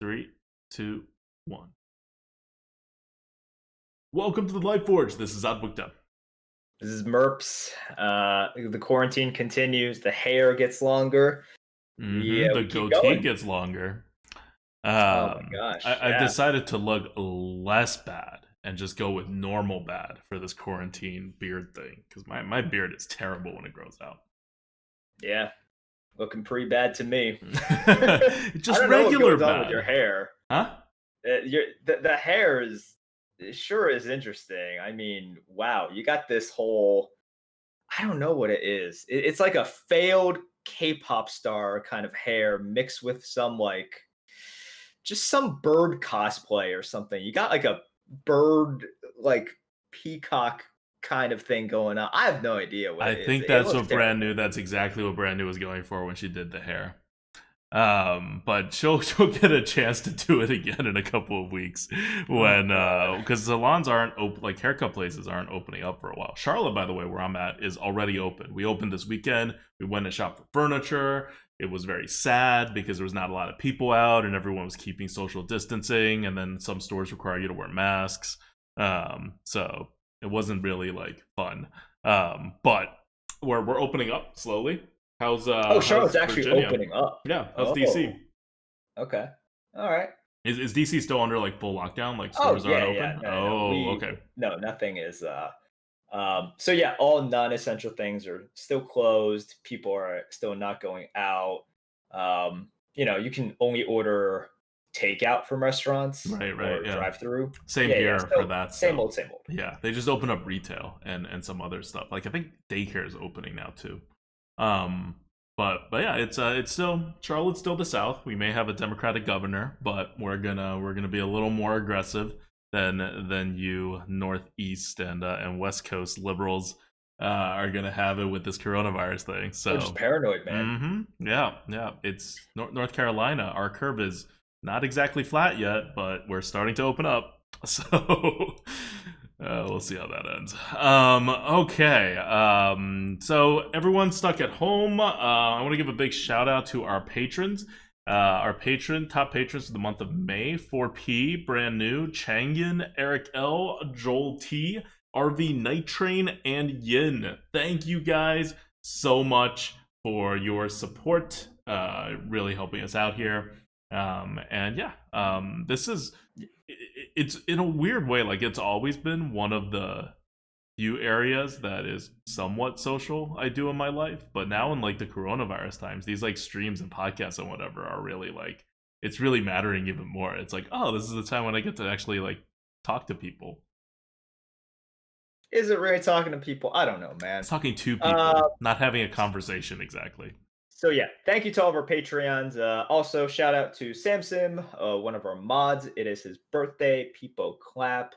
3, 2, 1. Welcome to the Lightforge. This is ADWCTA. This is Merps. The quarantine continues. The hair gets longer. The goatee gets longer. Oh my gosh. I've decided to look less bad and just go with normal bad for this quarantine beard thing, because my beard is terrible when it grows out. Yeah. Looking pretty bad to me. Just regular bad. With your hair. Huh? The hair is interesting. I mean, wow, you got this whole, I don't know what it is. It's like a failed K-pop star kind of hair mixed with some just some bird cosplay or something. You got like a bird, like peacock kind of thing going on. I have no idea what it is. I think that's what Brand New. That's exactly what Brand New was going for when she did the hair. But she'll get a chance to do it again in a couple of weeks when because salons aren't open, like haircut places aren't opening up for a while. Charlotte, by the way, where I'm at, is already open. We opened this weekend. We went and shopped for furniture. It was very sad because there was not a lot of people out and everyone was keeping social distancing, and then some stores require you to wear masks. So it wasn't really like fun. But we're opening up slowly. How's Charlotte's actually Virginia? Opening up. Yeah, how's DC? Okay, all right. Is DC still under like full lockdown? Like stores aren't open? Yeah. Okay. No, nothing is. So yeah, all non-essential things are still closed. People are still not going out. You can only order takeout from restaurants, right, or drive-through. Same here for that. Same old. Yeah, they just open up retail and some other stuff. Like I think daycare is opening now too. But yeah, it's still Charlotte's still the South. We may have a Democratic governor, but we're gonna be a little more aggressive than you Northeast and West Coast liberals are gonna have it with this coronavirus thing. So we're just paranoid, man. Yeah. It's North Carolina. Our curve is not exactly flat yet, but we're starting to open up. So we'll see how that ends. Okay. So everyone's stuck at home. I want to give a big shout out to our patrons. Our top patrons for the month of May: 4P, Brand New, Changyan, Eric L, Joel T, RV Night Train, and Yin. Thank you guys so much for your support. Really helping us out here. This is, it's in a weird way, like it's always been one of the few areas that is somewhat social I do in my life, but now in like the coronavirus times, these like streams and podcasts and whatever are really like, it's really mattering even more. It's like, oh, this is the time when I get to actually like talk to people. Is it really talking to people? I don't know, man. It's talking to people, not having a conversation exactly. So yeah, thank you to all of our Patreons. Also, shout out to Samsim, one of our mods. It is his birthday. People clap.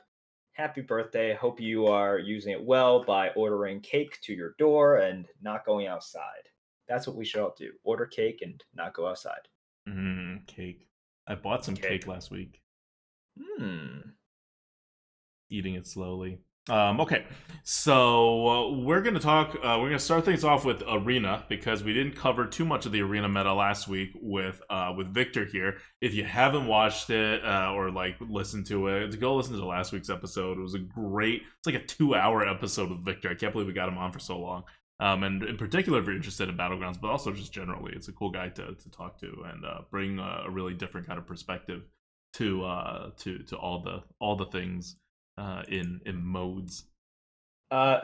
Happy birthday. Hope you are using it well by ordering cake to your door and not going outside. That's what we should all do. Order cake and not go outside. Cake. I bought some cake last week. Eating it slowly. Okay, so we're gonna talk. We're gonna start things off with Arena because we didn't cover too much of the Arena meta last week with Victor here. If you haven't watched it or like listened to it, go listen to last week's episode. It was it's like a 2-hour episode with Victor. I can't believe we got him on for so long. And in particular, if you're interested in Battlegrounds, but also just generally, it's a cool guy to talk to and bring a really different kind of perspective to all the things. In modes.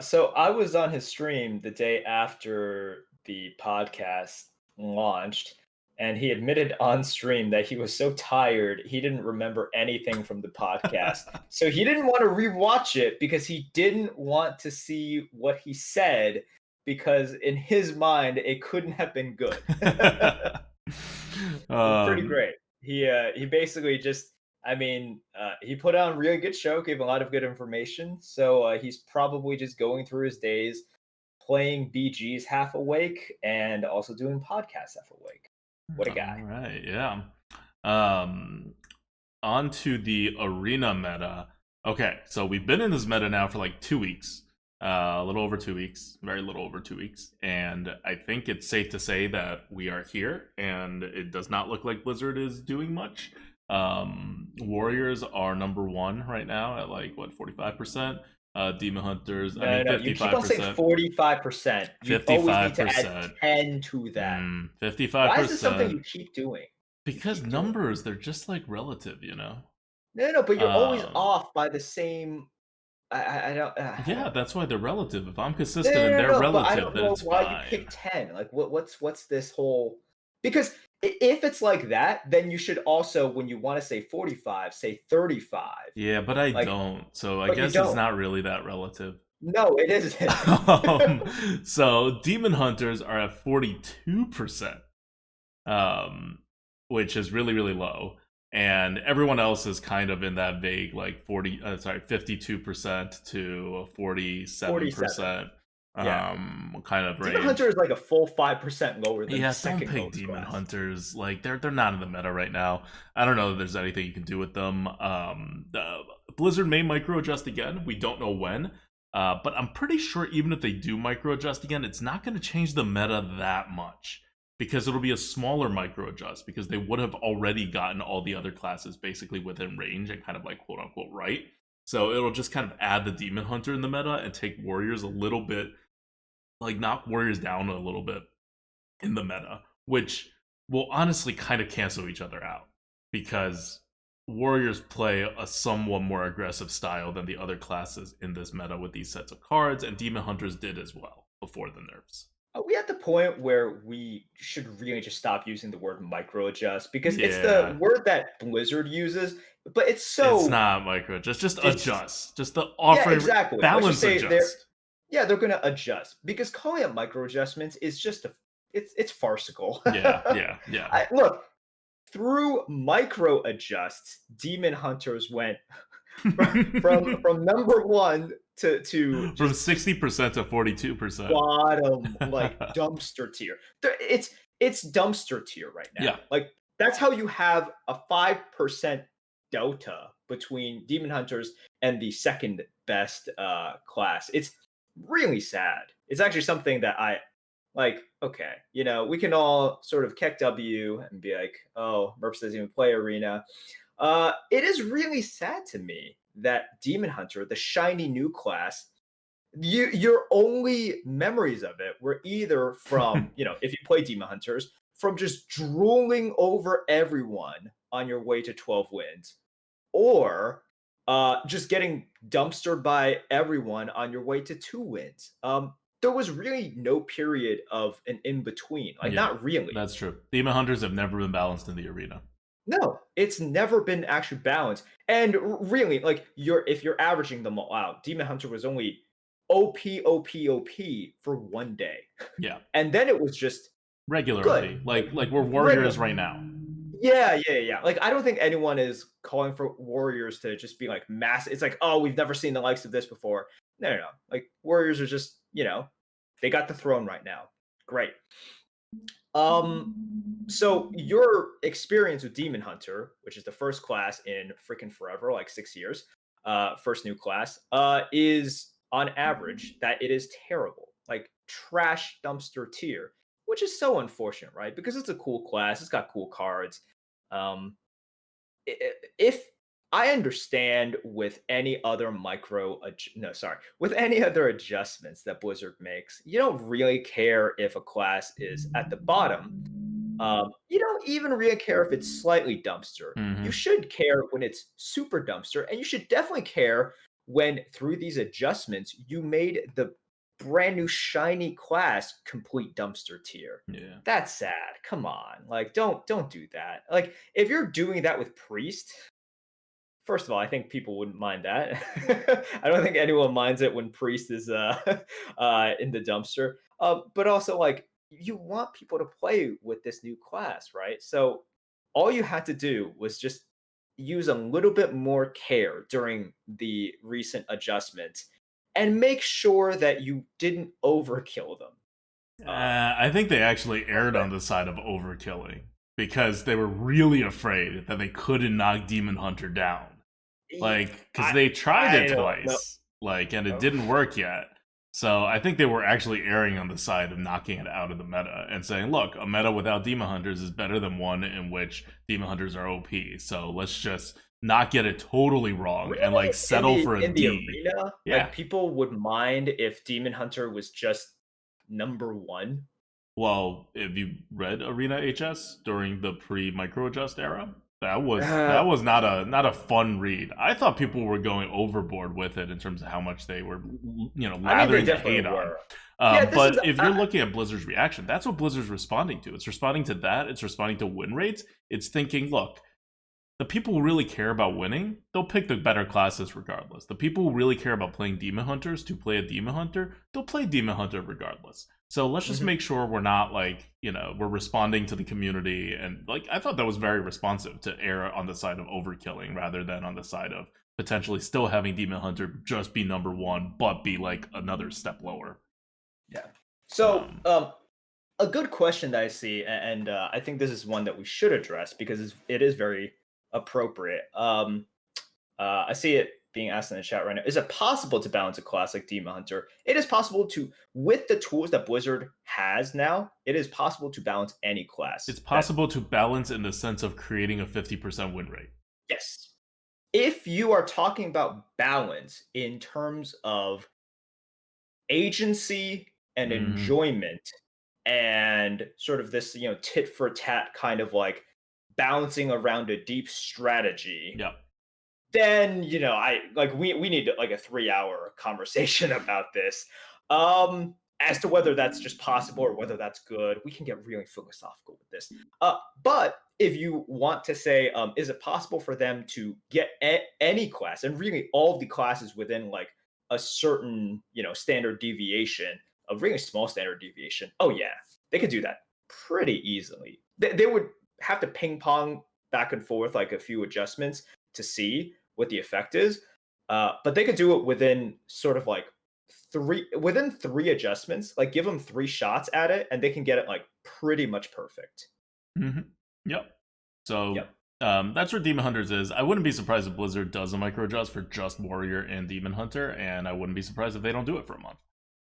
So I was on his stream the day after the podcast launched, and he admitted on stream that he was so tired he didn't remember anything from the podcast. So he didn't want to rewatch it because he didn't want to see what he said, because in his mind it couldn't have been good. Pretty great. He basically just, he put on a really good show, gave a lot of good information. So he's probably just going through his days, playing BGs half awake and also doing podcasts half awake. What a guy. All right, yeah. On to the Arena meta. Okay, so we've been in this meta now for like 2 weeks. A little over 2 weeks, very little over 2 weeks. And I think it's safe to say that we are here, and it does not look like Blizzard is doing much. Warriors are number one right now at like what 45%. Demon Hunters, I mean No, you keep on saying 55%. 45%. You always need to add 55%. 10 to that. Why is this something 55%. you keep doing? You Because keep doing. numbers, they're just like relative, you know? No, but you're always Um, off by the same. I yeah, don't know. that's why they're relative. If I'm No, consistent and they're but I relative, don't then know it's why you fine. pick 10. Like, what's this whole? Because if it's like that, then you should also, when you want to say 45, say 35. Yeah, but I Like, don't. So I but you guess it's don't. not really that relative. No, it isn't. um, so Demon Hunters are at 42%, um, which is really, really low. And everyone else is kind of in that vague, like 52% to 47. 47%, Yeah. kind of Demon Hunter range. is like a full 5% lower than the Yeah, don't second pick lowest Demon class. Hunters. Like they're not in the meta right now. I don't know if there's anything you can do with them. Blizzard may micro adjust again. We don't know when. But I'm pretty sure even if they do micro adjust again, it's not going to change the meta that much because it'll be a smaller micro adjust because they would have already gotten all the other classes basically within range and kind of like quote unquote right. So it'll just kind of add the Demon Hunter in the meta and take Warriors a little bit, like knock Warriors down a little bit in the meta, which will honestly kind of cancel each other out because Warriors play a somewhat more aggressive style than the other classes in this meta with these sets of cards, and Demon Hunters did as well before the nerfs. Are we at the point where we should really just stop using the word micro adjust because it's the Yeah, word that Blizzard uses, but it's it's so not micro, just it's adjust, just the yeah, offering exactly. Let's just balance say they're adjust. yeah, they're gonna adjust because calling it micro adjustments is just it's farcical. Yeah. Look, through micro adjusts, Demon Hunters went from number one to From just 60% to 42%. bottom, like dumpster tier. It's dumpster tier right now. Yeah, Like that's how you have a 5% delta between Demon Hunters and the second best class. It's really sad. It's actually something that I like. Okay, we can all sort of kick W and be like, oh, Merps doesn't even play Arena. It is really sad to me that Demon Hunter, the shiny new class, your only memories of it were either from, if you play Demon Hunters, from just drooling over everyone on your way to 12 wins, or just getting dumpstered by everyone on your way to 2 wins. There was really no period of an in between. Like, yeah, not really. that's true. Demon Hunters have never been balanced in the arena. No, it's never been actually balanced. And really, like if you're averaging them all out, Demon Hunter was only OP for one day. Yeah, And then it was just regular OP, good. like we're Regular. warriors right now. Yeah. Like I don't think anyone is calling for Warriors to just be like mass. It's like, oh, we've never seen the likes of this before. No. Like Warriors are just, they got the throne right now. Great. So your experience with Demon Hunter, which is the first class in freaking forever, like 6 years, first new class, is on average that it is terrible, like trash dumpster tier, which is so unfortunate, right? Because it's a cool class, it's got cool cards. Um, if I understand with any other with any other adjustments that Blizzard makes, you don't really care if a class is at the bottom. You don't even really care if it's slightly dumpster. You Mm-hmm. should care when it's super dumpster, and you should definitely care when through these adjustments you made the brand new shiny class complete dumpster tier. Yeah. That's sad. Come on. Like don't do that. Like if you're doing that with Priest, first of all, I think people wouldn't mind that. I don't think anyone minds it when Priest is in the dumpster. But also, like, you want people to play with this new class, right? So all you had to do was just use a little bit more care during the recent adjustments and make sure that you didn't overkill them. I think they actually erred But on the side of overkilling because they were really afraid that they couldn't knock Demon Hunter down. Like, because I they tried I it don't know. twice, like, and it didn't work yet. So I think they were actually erring on the side of knocking it out of the meta and saying, look, a meta without Demon Hunters is better than one in which Demon Hunters are OP. So let's just not get it totally wrong and like Really? settle for a In the D. arena, Yeah. like people would mind if Demon Hunter was just number one. Well, have you read Arena HS during the pre-micro adjust era? Uh, That was not a fun read. I thought people were going overboard with it in terms of how much they were, I mean, they lathering the hate definitely on. were. Yeah, this is. But if you're looking at Blizzard's reaction, that's what Blizzard's responding to. It's responding to that. It's responding to win rates. It's thinking, look, the people who really care about winning, they'll pick the better classes regardless. The people who really care about playing Demon Hunters to play a Demon Hunter, they'll play Demon Hunter regardless. So let's just Mhm. make sure we're not like, we're responding to the community. And like, I thought that was very responsive to err on the side of overkilling rather than on the side of potentially still having Demon Hunter just be number one, but be like another step lower. Yeah. So, Um, a good question that I see, and I think this is one that we should address because it is very appropriate. I see it being asked in the chat right now. Is it possible to balance a class like Demon Hunter? It is possible to, with the tools that Blizzard has now, it is possible to balance any class. it's possible to balance in the sense of creating a 50% win rate. Yes. If you are talking about balance in terms of agency and Mm-hmm. enjoyment and sort of this, tit for tat kind of like bouncing around a deep strategy, Yeah. then I like we need like a 3-hour conversation about this. As to whether that's just possible or whether that's good, we can get really philosophical with this. But if you want to say, is it possible for them to get any class and really all of the classes within like a certain standard deviation, a really small standard deviation? Oh yeah, they could do that pretty easily. They would have to ping pong back and forth like a few adjustments to see what the effect is. But they could do it within sort of like three adjustments. Like give them 3 shots at it, and they can get it like pretty much perfect. Mm-hmm. Yep. So Yep. that's where Demon Hunters is. I wouldn't be surprised if Blizzard does a micro adjust for just Warrior and Demon Hunter, and I wouldn't be surprised if they don't do it for a month.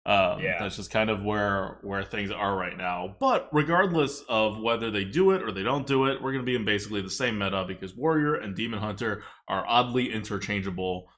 Yeah. That's just kind of where things are right now. But regardless of whether they do it or they don't do it, we're going to be in basically the same meta because Warrior and Demon Hunter are oddly interchangeable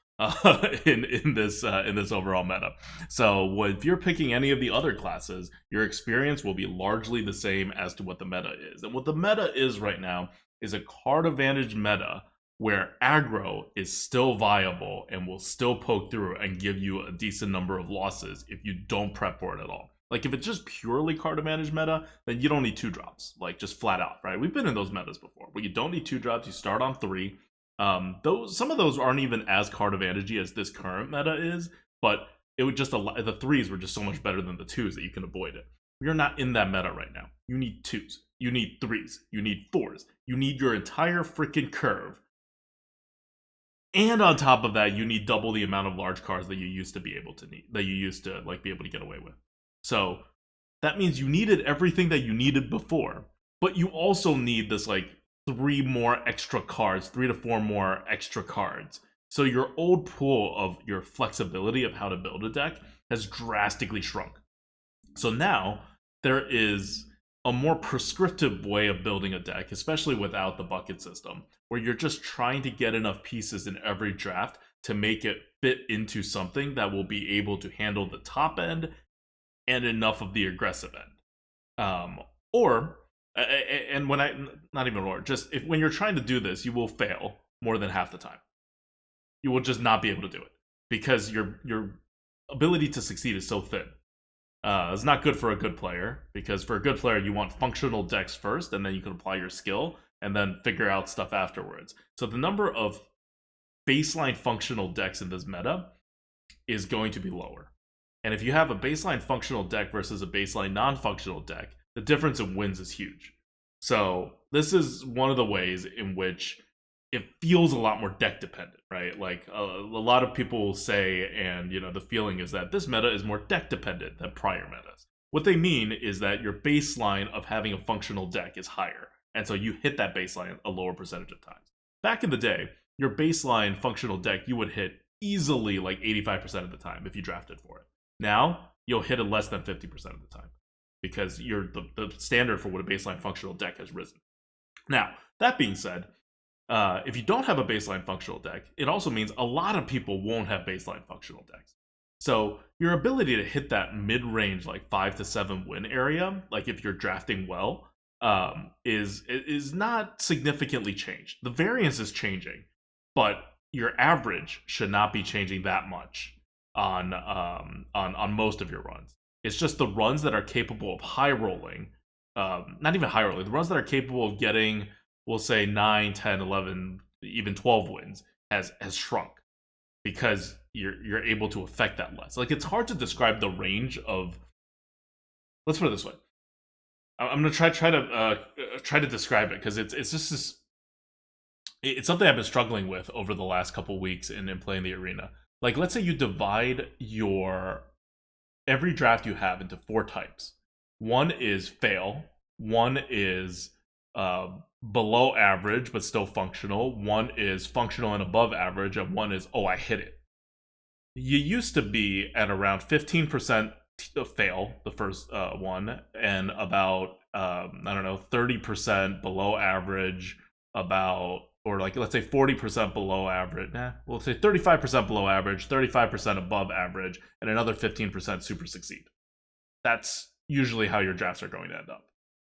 in this overall meta. So if you're picking any of the other classes, your experience will be largely the same as to what the meta is. And what the meta is right now is a card advantage meta where aggro is still viable and will still poke through and give you a decent number of losses if you don't prep for it at all. Like if it's just purely card advantage meta, then you don't need 2 drops, like just flat out, right? We've been in those metas before, where you don't need 2 drops, you start on 3. Some of those aren't even as card advantagey as this current meta is, but it would just the 3s were just so much better than the 2s that you can avoid it. You're not in that meta right now. You need 2s, you need 3s, you need 4s, you need your entire freaking curve. And on top of that, you need double the amount of large cards that you used to be able to like be able to get away with. So that means you needed everything that you needed before, but you also need this like 3 more extra cards, 3 to 4 more extra cards. So your old pool of your flexibility of how to build a deck has drastically shrunk. So now there is a more prescriptive way of building a deck, especially without the bucket system, where you're just trying to get enough pieces in every draft to make it fit into something that will be able to handle the top end and enough of the aggressive end. Or, and when not even or, just when you're trying to do this, you will fail more than half the time. You will just not be able to do it because your ability to succeed is so thin. It's not good for a good player because for a good player, you want functional decks first, and then you can apply your skill and then figure out stuff afterwards. So the number of baseline functional decks in this meta is going to be lower. And if you have a baseline functional deck versus a baseline non-functional deck, the difference in wins is huge. So this is one of the ways in which it feels a lot more deck dependent, right? Like a lot of people will say, and the feeling is that this meta is more deck dependent than prior metas. What they mean is that your baseline of having a functional deck is higher, and so you hit that baseline a lower percentage of times. Back in the day, your baseline functional deck you would hit easily like 85% of the time if you drafted for it. Now you'll hit it less than 50% of the time because the standard for what a baseline functional deck has risen. Now, that being said, if you don't have a baseline functional deck, it also means a lot of people won't have baseline functional decks. So your ability to hit that mid-range, like 5 to 7 win area, like if you're drafting well, is not significantly changed. The variance is changing, but your average should not be changing that much on most of your runs. It's just the runs that are capable of high rolling, not even high rolling, the runs that are capable of getting, we'll say 9, 10, 11, even 12 wins has shrunk because you're able to affect that less. Like, it's hard to describe the range of. Let's put it this way. I'm gonna try to describe it because it's just this. It's something I've been struggling with over the last couple weeks in playing the arena. Like, let's say you divide your every draft you have into 4 types. One is fail. One is below average but still functional. One is functional and above average, and one is, oh, I hit it. You used to be at around 15% fail, the first one, and about I don't know, 30% below average, about, or like, let's say 40% below average. We'll say 35% below average, 35% above average, and another 15% super succeed. That's usually how your drafts are going to end up.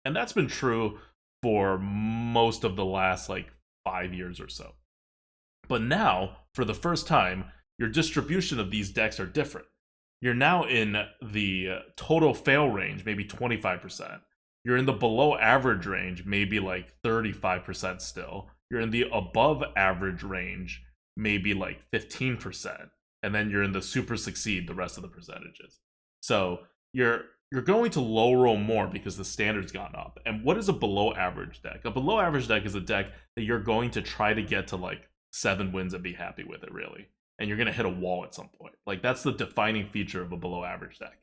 And that's been true for most of the last like 5 years or so. But now, for the first time, your distribution of these decks are different. You're now in the total fail range, maybe 25%. You're in the below average range, maybe like 35% still. You're in the above average range, maybe like 15%. And then you're in the super succeed, the rest of the percentages. So you're going to low roll more because the standard's gone up. And what is a below average deck? A below average deck is a deck that you're going to try to get to like 7 wins and be happy with it, really. And you're going to hit a wall at some point. Like, that's the defining feature of a below average deck.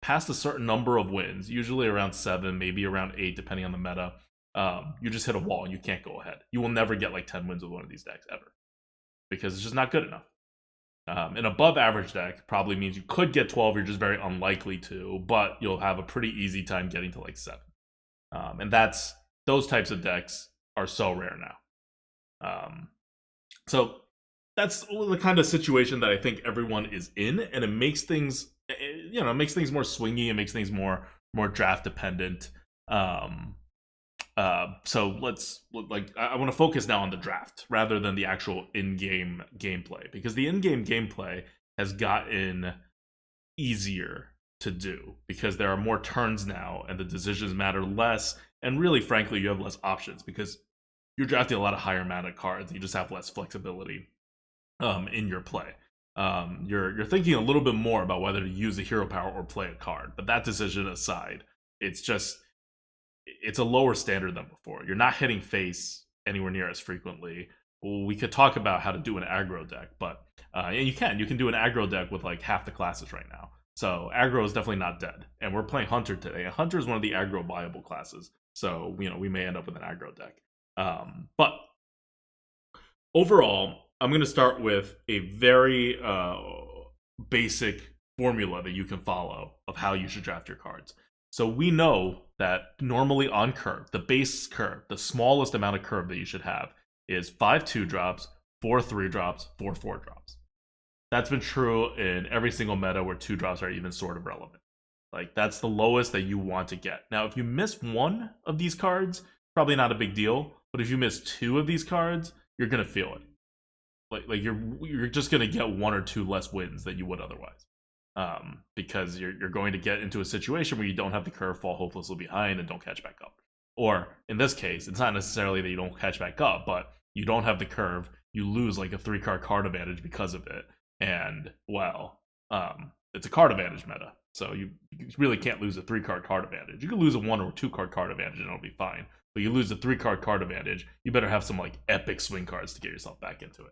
Past a certain number of wins, usually around 7, maybe around 8, depending on the meta, you just hit a wall and you can't go ahead. You will never get like 10 wins with one of these decks ever, because it's just not good enough. An above average deck probably means you could get 12, you're just very unlikely to, but you'll have a pretty easy time getting to like 7. And those types of decks are so rare now. So that's the kind of situation that I think everyone is in, and it makes things, makes things more swingy, and makes things more draft dependent. So I want to focus now on the draft rather than the actual in-game gameplay, because the in-game gameplay has gotten easier to do because there are more turns now and the decisions matter less, and really, frankly, you have less options because you're drafting a lot of higher mana cards. You just have less flexibility in your play. You're thinking a little bit more about whether to use a hero power or play a card, but that decision aside, it's a lower standard than before. You're not hitting face anywhere near as frequently. We could talk about how to do an aggro deck, but and you can do an aggro deck with like half the classes right now. So aggro is definitely not dead, and we're playing Hunter today. And Hunter is one of the aggro viable classes, so we may end up with an aggro deck. But overall, I'm going to start with a very basic formula that you can follow of how you should draft your cards. So we know that normally on curve, the base curve, the smallest amount of curve that you should have is 5 2-drops, 4 3-drops, 4 4-drops. That's been true in every single meta where 2-drops are even sort of relevant. Like, that's the lowest that you want to get. Now, if you miss one of these cards, probably not a big deal. But if you miss 2 of these cards, you're going to feel it. Like you're just gonna get 1 or 2 less wins than you would otherwise, because you're going to get into a situation where you don't have the curve, fall hopelessly behind, and don't catch back up. Or in this case, it's not necessarily that you don't catch back up, but you don't have the curve, you lose like a 3-card advantage because of it, and well, it's a card advantage meta, so you really can't lose a 3-card advantage. You can lose a 1 or 2-card advantage and it'll be fine, but you lose a 3-card advantage, you better have some like epic swing cards to get yourself back into it.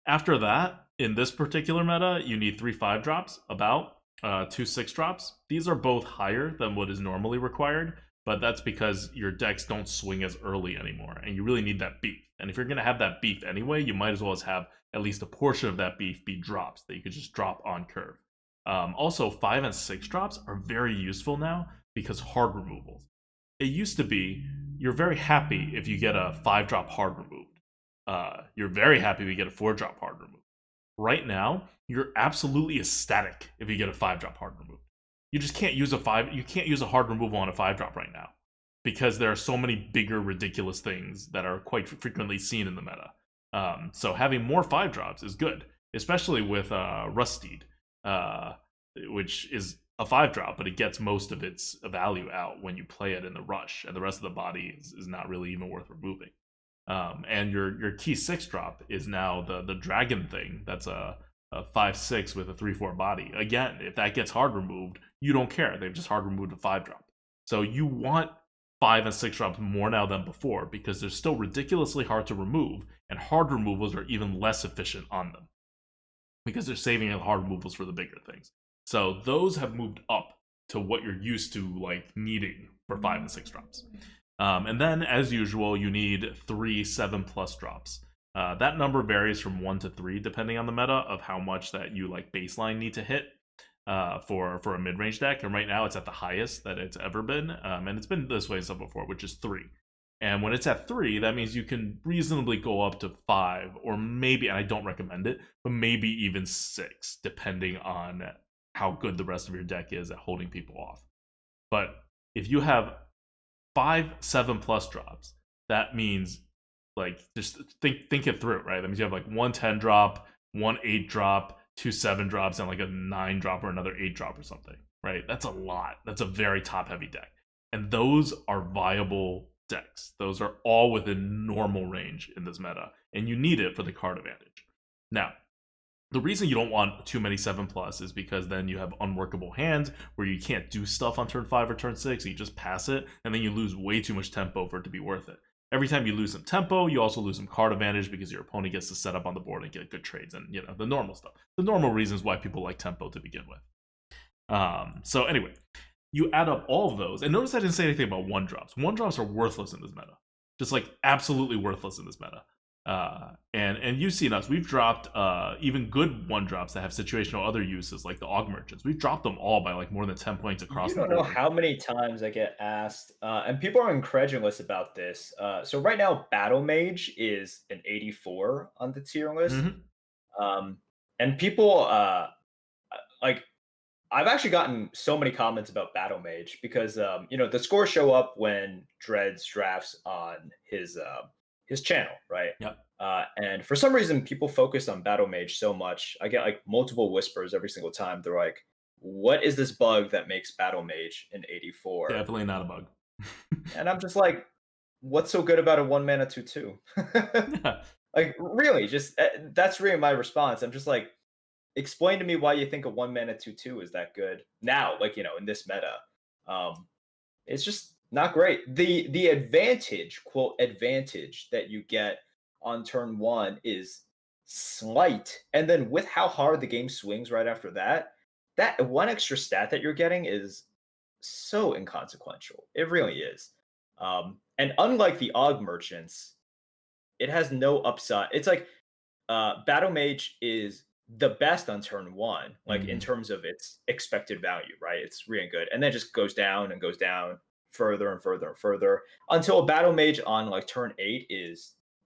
After that, in this particular meta, you need 3 5-drops, about 2 6-drops. These are both higher than what is normally required, but that's because your decks don't swing as early anymore, and you really need that beat. And if you're going to have that beef anyway, you might as well have at least a portion of that beef be drops that you could just drop on curve. Also, 5 and 6 drops are very useful now because hard removals. It used to be you're very happy if you get a 5-drop hard removed. You're very happy if you get a 4-drop hard removed. Right now, you're absolutely ecstatic if you get a 5-drop hard removed. You just can't use you can't use a hard removal on a 5-drop right now because there are so many bigger ridiculous things that are quite frequently seen in the meta. So having more 5-drops is good, especially with Rusted, which is a 5-drop, but it gets most of its value out when you play it in the rush, and the rest of the body is not really even worth removing. And your key 6-drop is now the dragon thing. That's a 5/6 with a 3/4 body. Again, if that gets hard removed, you don't care. They've just hard removed a 5-drop. So you want 5 and 6 drops more now than before because they're still ridiculously hard to remove, and hard removals are even less efficient on them because they're saving the hard removals for the bigger things. So those have moved up to what you're used to like needing for 5 and 6 drops. And then, as usual, you need 3 7+ drops. That number varies from 1 to 3 depending on the meta of how much that you like baseline need to hit for a mid-range deck. And right now it's at the highest that it's ever been, and it's been this way some before, which is 3. And when it's at 3, that means you can reasonably go up to 5, or maybe, and I don't recommend it, but maybe even 6, depending on how good the rest of your deck is at holding people off. But if you have 5 7+ drops, that means like just think it through, right? That means you have like 1 10-drop, 1 8-drop, 2 7-drops, and like a 9-drop or another 8-drop or something, right? That's a lot. That's a very top-heavy deck, and those are viable decks. Those are all within normal range in this meta, and you need it for the card advantage. Now, the reason you don't want too many 7+ is because then you have unworkable hands where you can't do stuff on turn 5 or turn 6, you just pass it, and then you lose way too much tempo for it to be worth it. Every time you lose some tempo, you also lose some card advantage because your opponent gets to set up on the board and get good trades and, the normal stuff. The normal reasons why people like tempo to begin with. So anyway, you add up all of those, and notice I didn't say anything about 1-drops. 1-drops are worthless in this meta. Just like absolutely worthless in this meta. And you've seen us. We've dropped even good 1-drops that have situational other uses, like the Aug Merchants. We've dropped them all by like more than 10 points across You the don't board. know how many times I get asked, and people are incredulous about this. So right now, Battle Mage is an 84 on the tier list, and people like. I've actually gotten so many comments about Battle Mage because the scores show up when Dreads drafts on his channel, right? Yep. And for some reason, people focus on Battle Mage so much. I get like multiple whispers every single time. They're like, "What is this bug that makes Battle Mage an 84?" Definitely not a bug. And I'm just like, "What's so good about a 1-mana 2/2?" Yeah. Like, really, just that's really my response. I'm just like, explain to me why you think a 1-mana 2/2 is that good now, like in this meta. It's just not great. The advantage, quote advantage, that you get on turn 1 is slight, and then with how hard the game swings right after that, that one extra stat that you're getting is so inconsequential. It really is. And unlike the Aug Merchants, it has no upside. It's like Battle Mage is the best on turn 1, like in terms of its expected value, right? It's really good, and then it just goes down and goes down further and further and further until a Battle Mage on like turn 8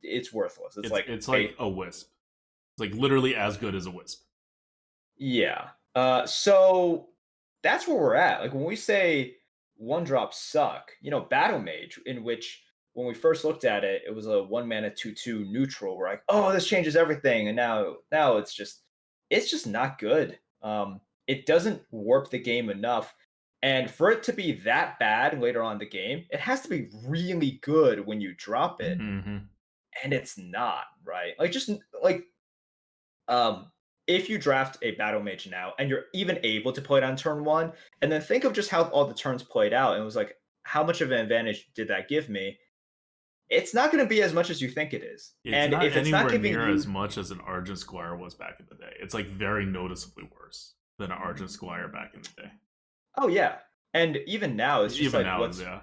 it's worthless. It's like a wisp. It's like literally as good as a wisp. Yeah. So that's where we're at. Like when we say 1-drops suck, Battle Mage, in which when we first looked at it, it was a 1-mana 2/2 neutral. We're like, oh, this changes everything, and now it's just not good. It doesn't warp the game enough, and for it to be that bad later on in the game, it has to be really good when you drop it, and it's not, right. Like just like if you draft a Battle Mage now and you're even able to play it on turn 1, and then think of just how all the turns played out, and it was like, how much of an advantage did that give me? It's not going to be as much as you think it is. And if it's not giving near as much as an Argent Squire was back in the day. It's like very noticeably worse than an Argent Squire back in the day. Oh yeah, and even now it's just even like now, yeah.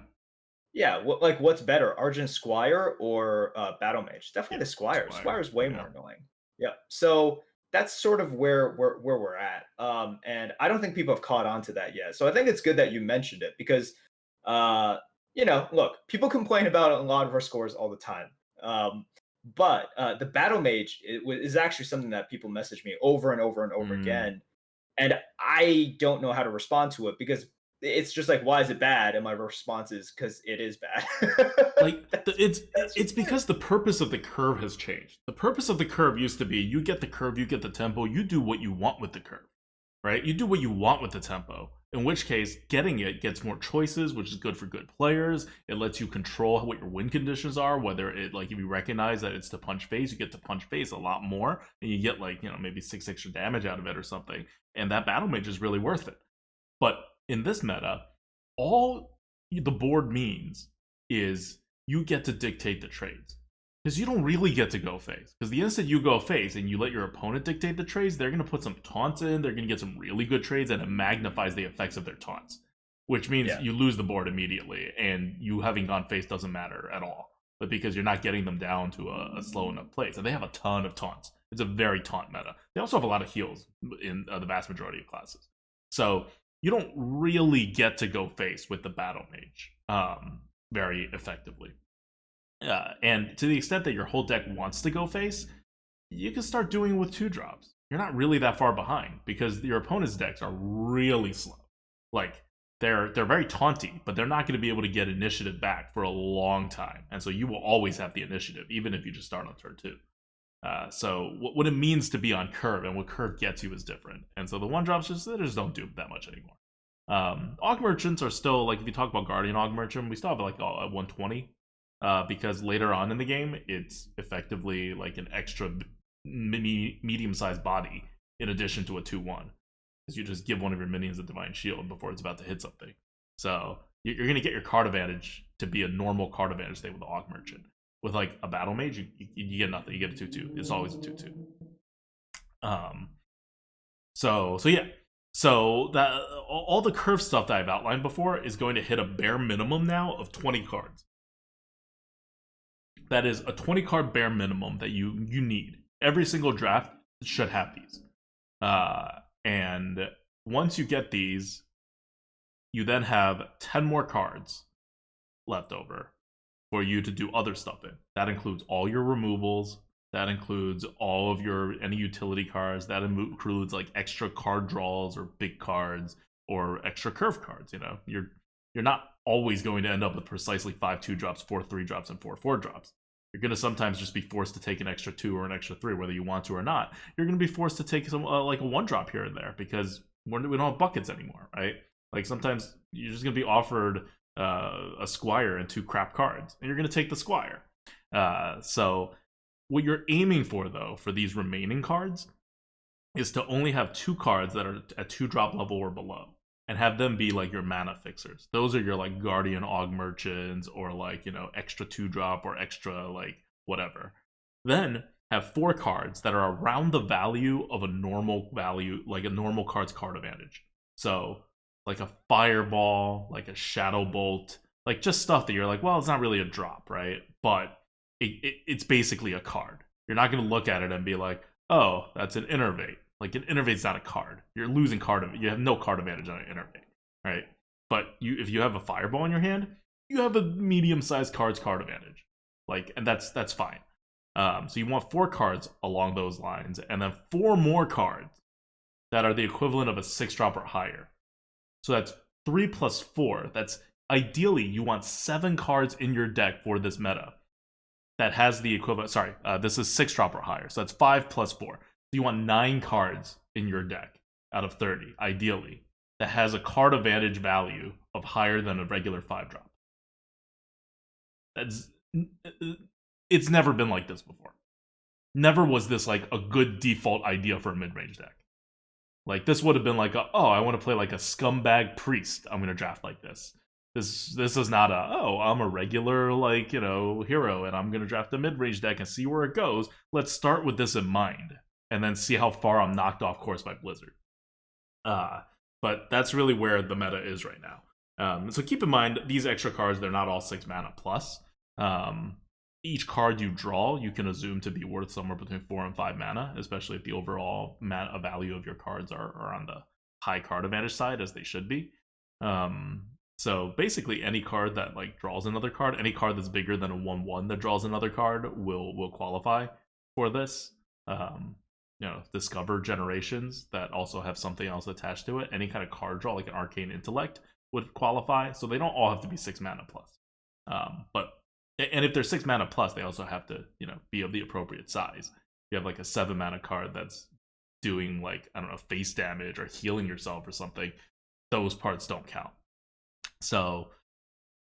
Yeah, what's better, Argent Squire or Battle Mage? Definitely Yeah, the Squire. Squire. Squire is way Yeah. more annoying. Yeah. So that's sort of where we're at. And I don't think people have caught on to that yet. So I think it's good that you mentioned it because uh, look, people complain about a lot of our scores all the time. Um, but the Battle Mage is actually something that people message me over and over and over Mm. again, and I don't know how to respond to it because it's just like, why is it bad? And my response is because it is bad. Like That's it's just it. because the purpose of the curve has changed. The purpose of the curve used to be you get the curve, you get the tempo, you do what you want with the curve, right? You do what you want with the tempo. In which case, getting it gets more choices, which is good for good players. It lets you control what your win conditions are. Whether it like if you recognize that it's to punch face, you get to punch face a lot more, and you get like maybe 6 extra damage out of it or something. And that battle mage is really worth it. But in this meta, all the board means is you get to dictate the trades. Because you don't really get to go face. Because the instant you go face and you let your opponent dictate the trades, they're going to put some taunts in, they're going to get some really good trades, and it magnifies the effects of their taunts. Which means Yeah. you lose the board immediately, and you having gone face doesn't matter at all. But because you're not getting them down to a slow enough place. And they have a ton of taunts. It's a very taunt meta. They also have a lot of heals in the vast majority of classes. So you don't really get to go face with the battle mage very effectively. And to the extent that your whole deck wants to go face, you can start doing it with 2 drops. You're not really that far behind because your opponent's decks are really slow. Like they're very taunty, but they're not going to be able to get initiative back for a long time, and so you will always have the initiative, even if you just start on turn 2. So what it means to be on curve and what curve gets you is different, and so the 1 drops they just don't do that much anymore. Aug merchants are still like if you talk about Guardian Aug merchant, we still have like a 120 because later on in the game it's effectively like an extra medium-sized body in addition to a 2/1 because you just give one of your minions a divine shield before it's about to hit something. So you're going to get your card advantage to be a normal card advantage thing with the Aug merchant. With like a battle mage, you get nothing. You get a 2/2. It's always a 2/2. Um. So yeah. So that all the curve stuff that I've outlined before is going to hit a bare minimum now of 20 cards. That is a 20 card bare minimum that you need. Every single draft should have these. And once you get these, you then have 10 more cards left over for you to do other stuff in. That includes all your removals. That includes all of your any utility cards. That includes like extra card draws or big cards or extra curve cards. You're not always going to end up with precisely 5 2-drops, 4 3-drops, and 4 4-drops. You're going to sometimes just be forced to take an extra 2 or an extra 3, whether you want to or not. You're going to be forced to take some like a 1-drop here and there because we don't have buckets anymore, right? Like sometimes you're just going to be offered a Squire and 2 crap cards, and you're going to take the Squire. So what you're aiming for, though, for these remaining cards is to only have 2 cards that are at 2-drop level or below, and have them be like your mana fixers. Those are your like Guardian Aug merchants or like extra 2-drop or extra like whatever. Then have 4 cards that are around the value of a normal value, like a normal card's card advantage. So like a Fireball, like a Shadow Bolt, like just stuff that you're like, well, it's not really a drop, right? But it's basically a card. You're not going to look at it and be like, oh, that's an Innervate. Like an Innervate's not a card. You're losing card. You have no card advantage on an Innervate, right? But if you have a Fireball in your hand, you have a medium-sized card advantage. Like, and that's fine. So you want 4 cards along those lines, and then 4 more cards that are the equivalent of a 6-drop or higher. So that's 3 plus 4. That's ideally you want 7 cards in your deck for this meta that has the equivalent. Sorry, this is 6-drop or higher. So that's 5 plus 4. So you want 9 cards in your deck out of 30, ideally, that has a card advantage value of higher than a regular 5-drop. It's never been like this before. Never was this like a good default idea for a mid-range deck. Like this would have been like, I want to play like a scumbag priest. I'm gonna draft like this. This is not I'm a regular like hero and I'm gonna draft a mid-range deck and see where it goes. Let's start with this in mind and then see how far I'm knocked off course by Blizzard. But that's really where the meta is right now. So keep in mind, these extra cards, they're not all 6 mana plus. Each card you draw, you can assume to be worth somewhere between 4 and 5 mana, especially if the overall mana value of your cards are on the high card advantage side, as they should be. So basically, any card that like draws another card, any card that's bigger than a 1/1 that draws another card will qualify for this. Discover generations that also have something else attached to it. Any kind of card draw, like an Arcane Intellect, would qualify. So they don't all have to be 6 mana plus. And if they're 6 mana plus, they also have to, be of the appropriate size. You have like a 7 mana card that's doing like, I don't know, face damage or healing yourself or something. Those parts don't count. So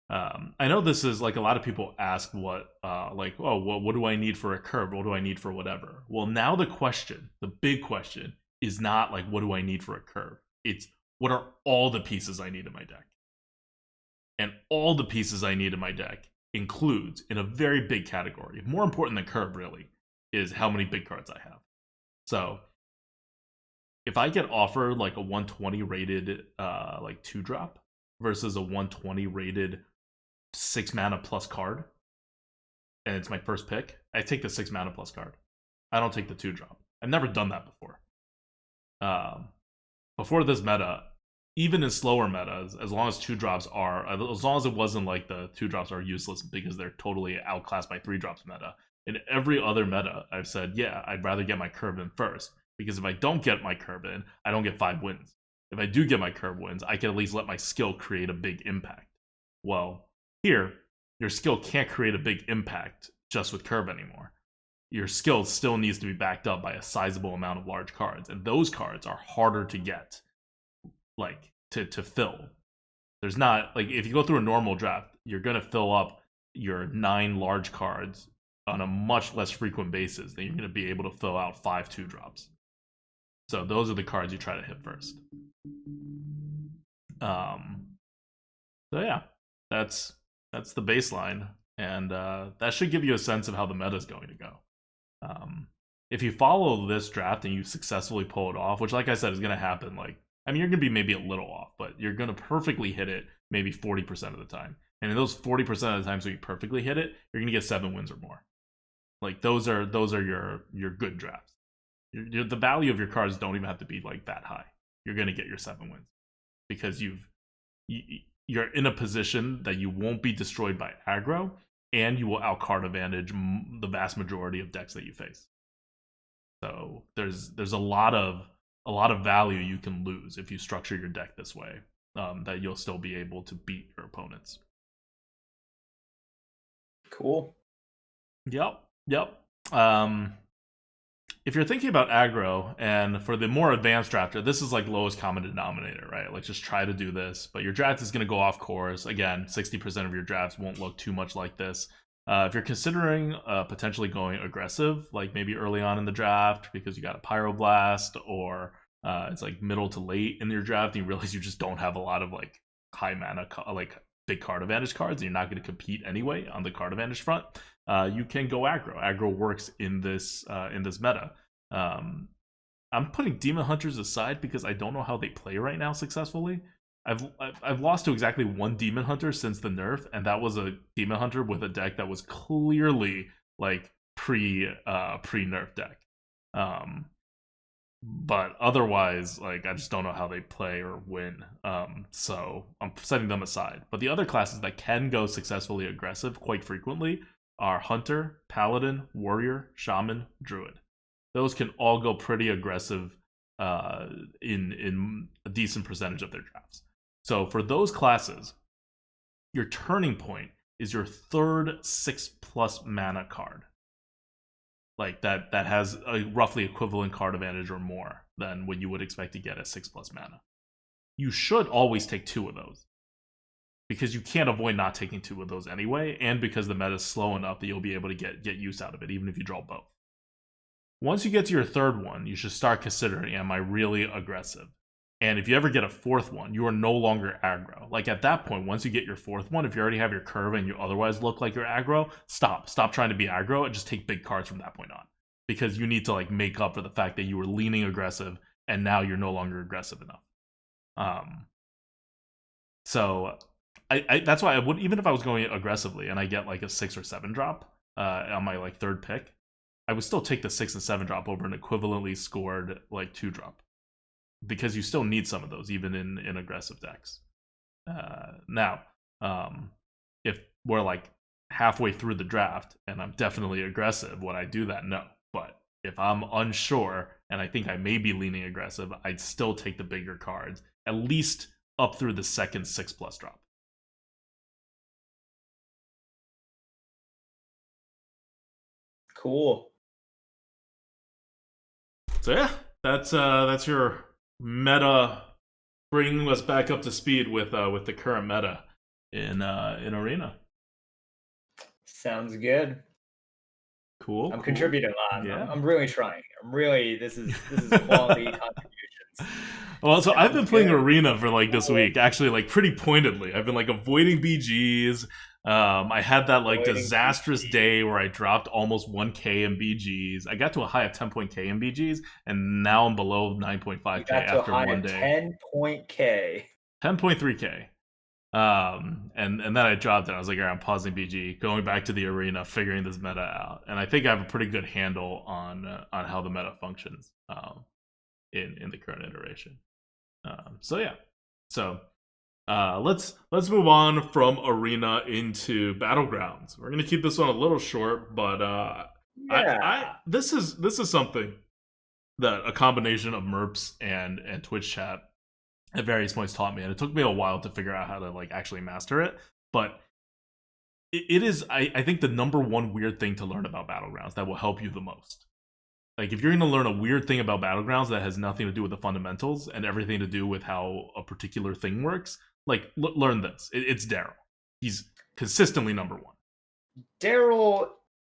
I know this is like a lot of people ask what do I need for a curve? What do I need for whatever? Well, now the big question is not like, what do I need for a curve? It's what are all the pieces I need in my deck? And all the pieces I need in my deck includes, in a very big category, more important than curve really, is how many big cards I have. So if I get offered like a 120 rated like 2-drop versus a 120 rated 6 mana plus card, and it's my first pick, I take the 6 mana plus card. I don't take the 2-drop. I've never done that before. Before this meta, even in slower metas, as long as 2-drops as long as it wasn't like the 2-drops are useless because they're totally outclassed by 3-drops meta, in every other meta, I've said, yeah, I'd rather get my curve in first, because if I don't get my curve in, I don't get 5 wins. If I do get my curve wins, I can at least let my skill create a big impact. Well, here, your skill can't create a big impact just with curve anymore. Your skill still needs to be backed up by a sizable amount of large cards, and those cards are harder to get, like, to fill. There's not, like, if you go through a normal draft, you're going to fill up your 9 large cards on a much less frequent basis than you're going to be able to fill out 5 2-drops. So those are the cards you try to hit first. So yeah, that's the baseline, and that should give you a sense of how the meta is going to go. If you follow this draft and you successfully pull it off, which, like I said, is going to happen, like, I mean, you're going to be maybe a little off, but you're going to perfectly hit it maybe 40% of the time. And in those 40% of the times where you perfectly hit it, you're going to get 7 wins or more. Like, those are your good drafts. The value of your cards don't even have to be like that high. You're going to get your 7 wins because you're in a position that you won't be destroyed by aggro, and you will outcard advantage the vast majority of decks that you face. So there's a lot of value you can lose if you structure your deck this way, that you'll still be able to beat your opponents. Cool. Yep. If you're thinking about aggro, and for the more advanced drafter, this is like lowest common denominator, right? Like, just try to do this, but your draft is going to go off course. Again, 60% of your drafts won't look too much like this. If you're considering potentially going aggressive, like maybe early on in the draft because you got a Pyroblast, or it's like middle to late in your draft and you realize you just don't have a lot of like high mana, like big card advantage cards, and you're not going to compete anyway on the card advantage front, you can go aggro. Aggro works in this meta. I'm putting Demon Hunters aside because I don't know how they play right now successfully. I've lost to exactly 1 Demon Hunter since the nerf, and that was a Demon Hunter with a deck that was clearly like pre-nerf deck. But otherwise, like, I just don't know how they play or win. So I'm setting them aside. But the other classes that can go successfully aggressive quite frequently are Hunter, Paladin, Warrior, Shaman, Druid. Those can all go pretty aggressive in a decent percentage of their drafts. So for those classes, your turning point is your third 6+ mana card. Like, that has a roughly equivalent card advantage or more than what you would expect to get at 6+ mana. You should always take 2 of those, because you can't avoid not taking 2 of those anyway, and because the meta is slow enough that you'll be able to get use out of it, even if you draw both. Once you get to your third one, you should start considering, am I really aggressive? And if you ever get a 4th one, you are no longer aggro. Like, at that point, once you get your 4th one, if you already have your curve and you otherwise look like you're aggro, stop trying to be aggro and just take big cards from that point on. Because you need to, like, make up for the fact that you were leaning aggressive and now you're no longer aggressive enough. So that's why I would, even if I was going aggressively and I get like a 6 or 7 drop on my like third pick, I would still take the 6 and 7 drop over an equivalently scored like 2 drop, because you still need some of those even in aggressive decks. Now, if we're like halfway through the draft and I'm definitely aggressive, would I do that? No. But if I'm unsure and I think I may be leaning aggressive, I'd still take the bigger cards, at least up through the second 6+ drop. Cool. So yeah, that's your meta, bringing us back up to speed with the current meta in Arena. Sounds good. Cool, I'm cool. contributing a lot. Yeah. I'm really trying. I'm really this is quality contributions. Well, so I've been Sounds playing good. Arena for like this Cool. week, actually, like pretty pointedly. I've been like avoiding BGs. I had that like Avoiding disastrous BG. day where I dropped almost 1K in BGs. I got to a high of 10.K in BGs, and now I'm below You 9.5K got to a after high one of day. 10.K. 10.3K. And then I dropped it. I was like, all right, I'm pausing BG, going back to the arena, figuring this meta out, and I think I have a pretty good handle on how the meta functions in the current iteration. So yeah, so let's move on from arena into battlegrounds. We're gonna keep this one a little short, but I Yeah. this is something that a combination of Merps and Twitch chat at various points taught me, and it took me a while to figure out how to like actually master it. But it is, I think, the number one weird thing to learn about battlegrounds that will help you the most. Like if you're going to learn a weird thing about battlegrounds that has nothing to do with the fundamentals and everything to do with how a particular thing works, like learn this. It's Daryl. He's consistently number one. Daryl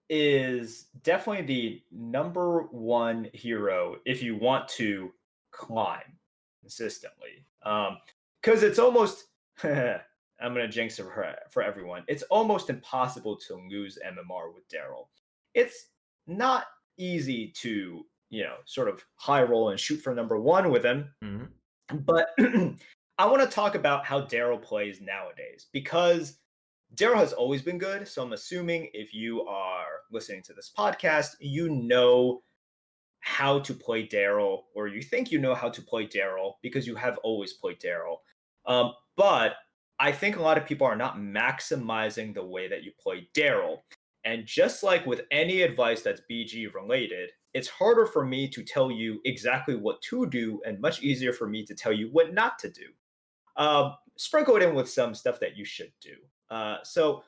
is definitely the number one hero if you want to climb consistently. Because it's almost, I'm going to jinx it for everyone. It's almost impossible to lose MMR with Daryl. It's not easy to, sort of high roll and shoot for number one with him. Mm-hmm. But I want to talk about how Daryl plays nowadays, because Daryl has always been good. So I'm assuming if you are listening to this podcast, you know how to play Daryl, or you think you know how to play Daryl because you have always played Daryl. But I think a lot of people are not maximizing the way that you play Daryl. And just like with any advice that's BG related, it's harder for me to tell you exactly what to do and much easier for me to tell you what not to do. Sprinkle it in with some stuff that you should do. So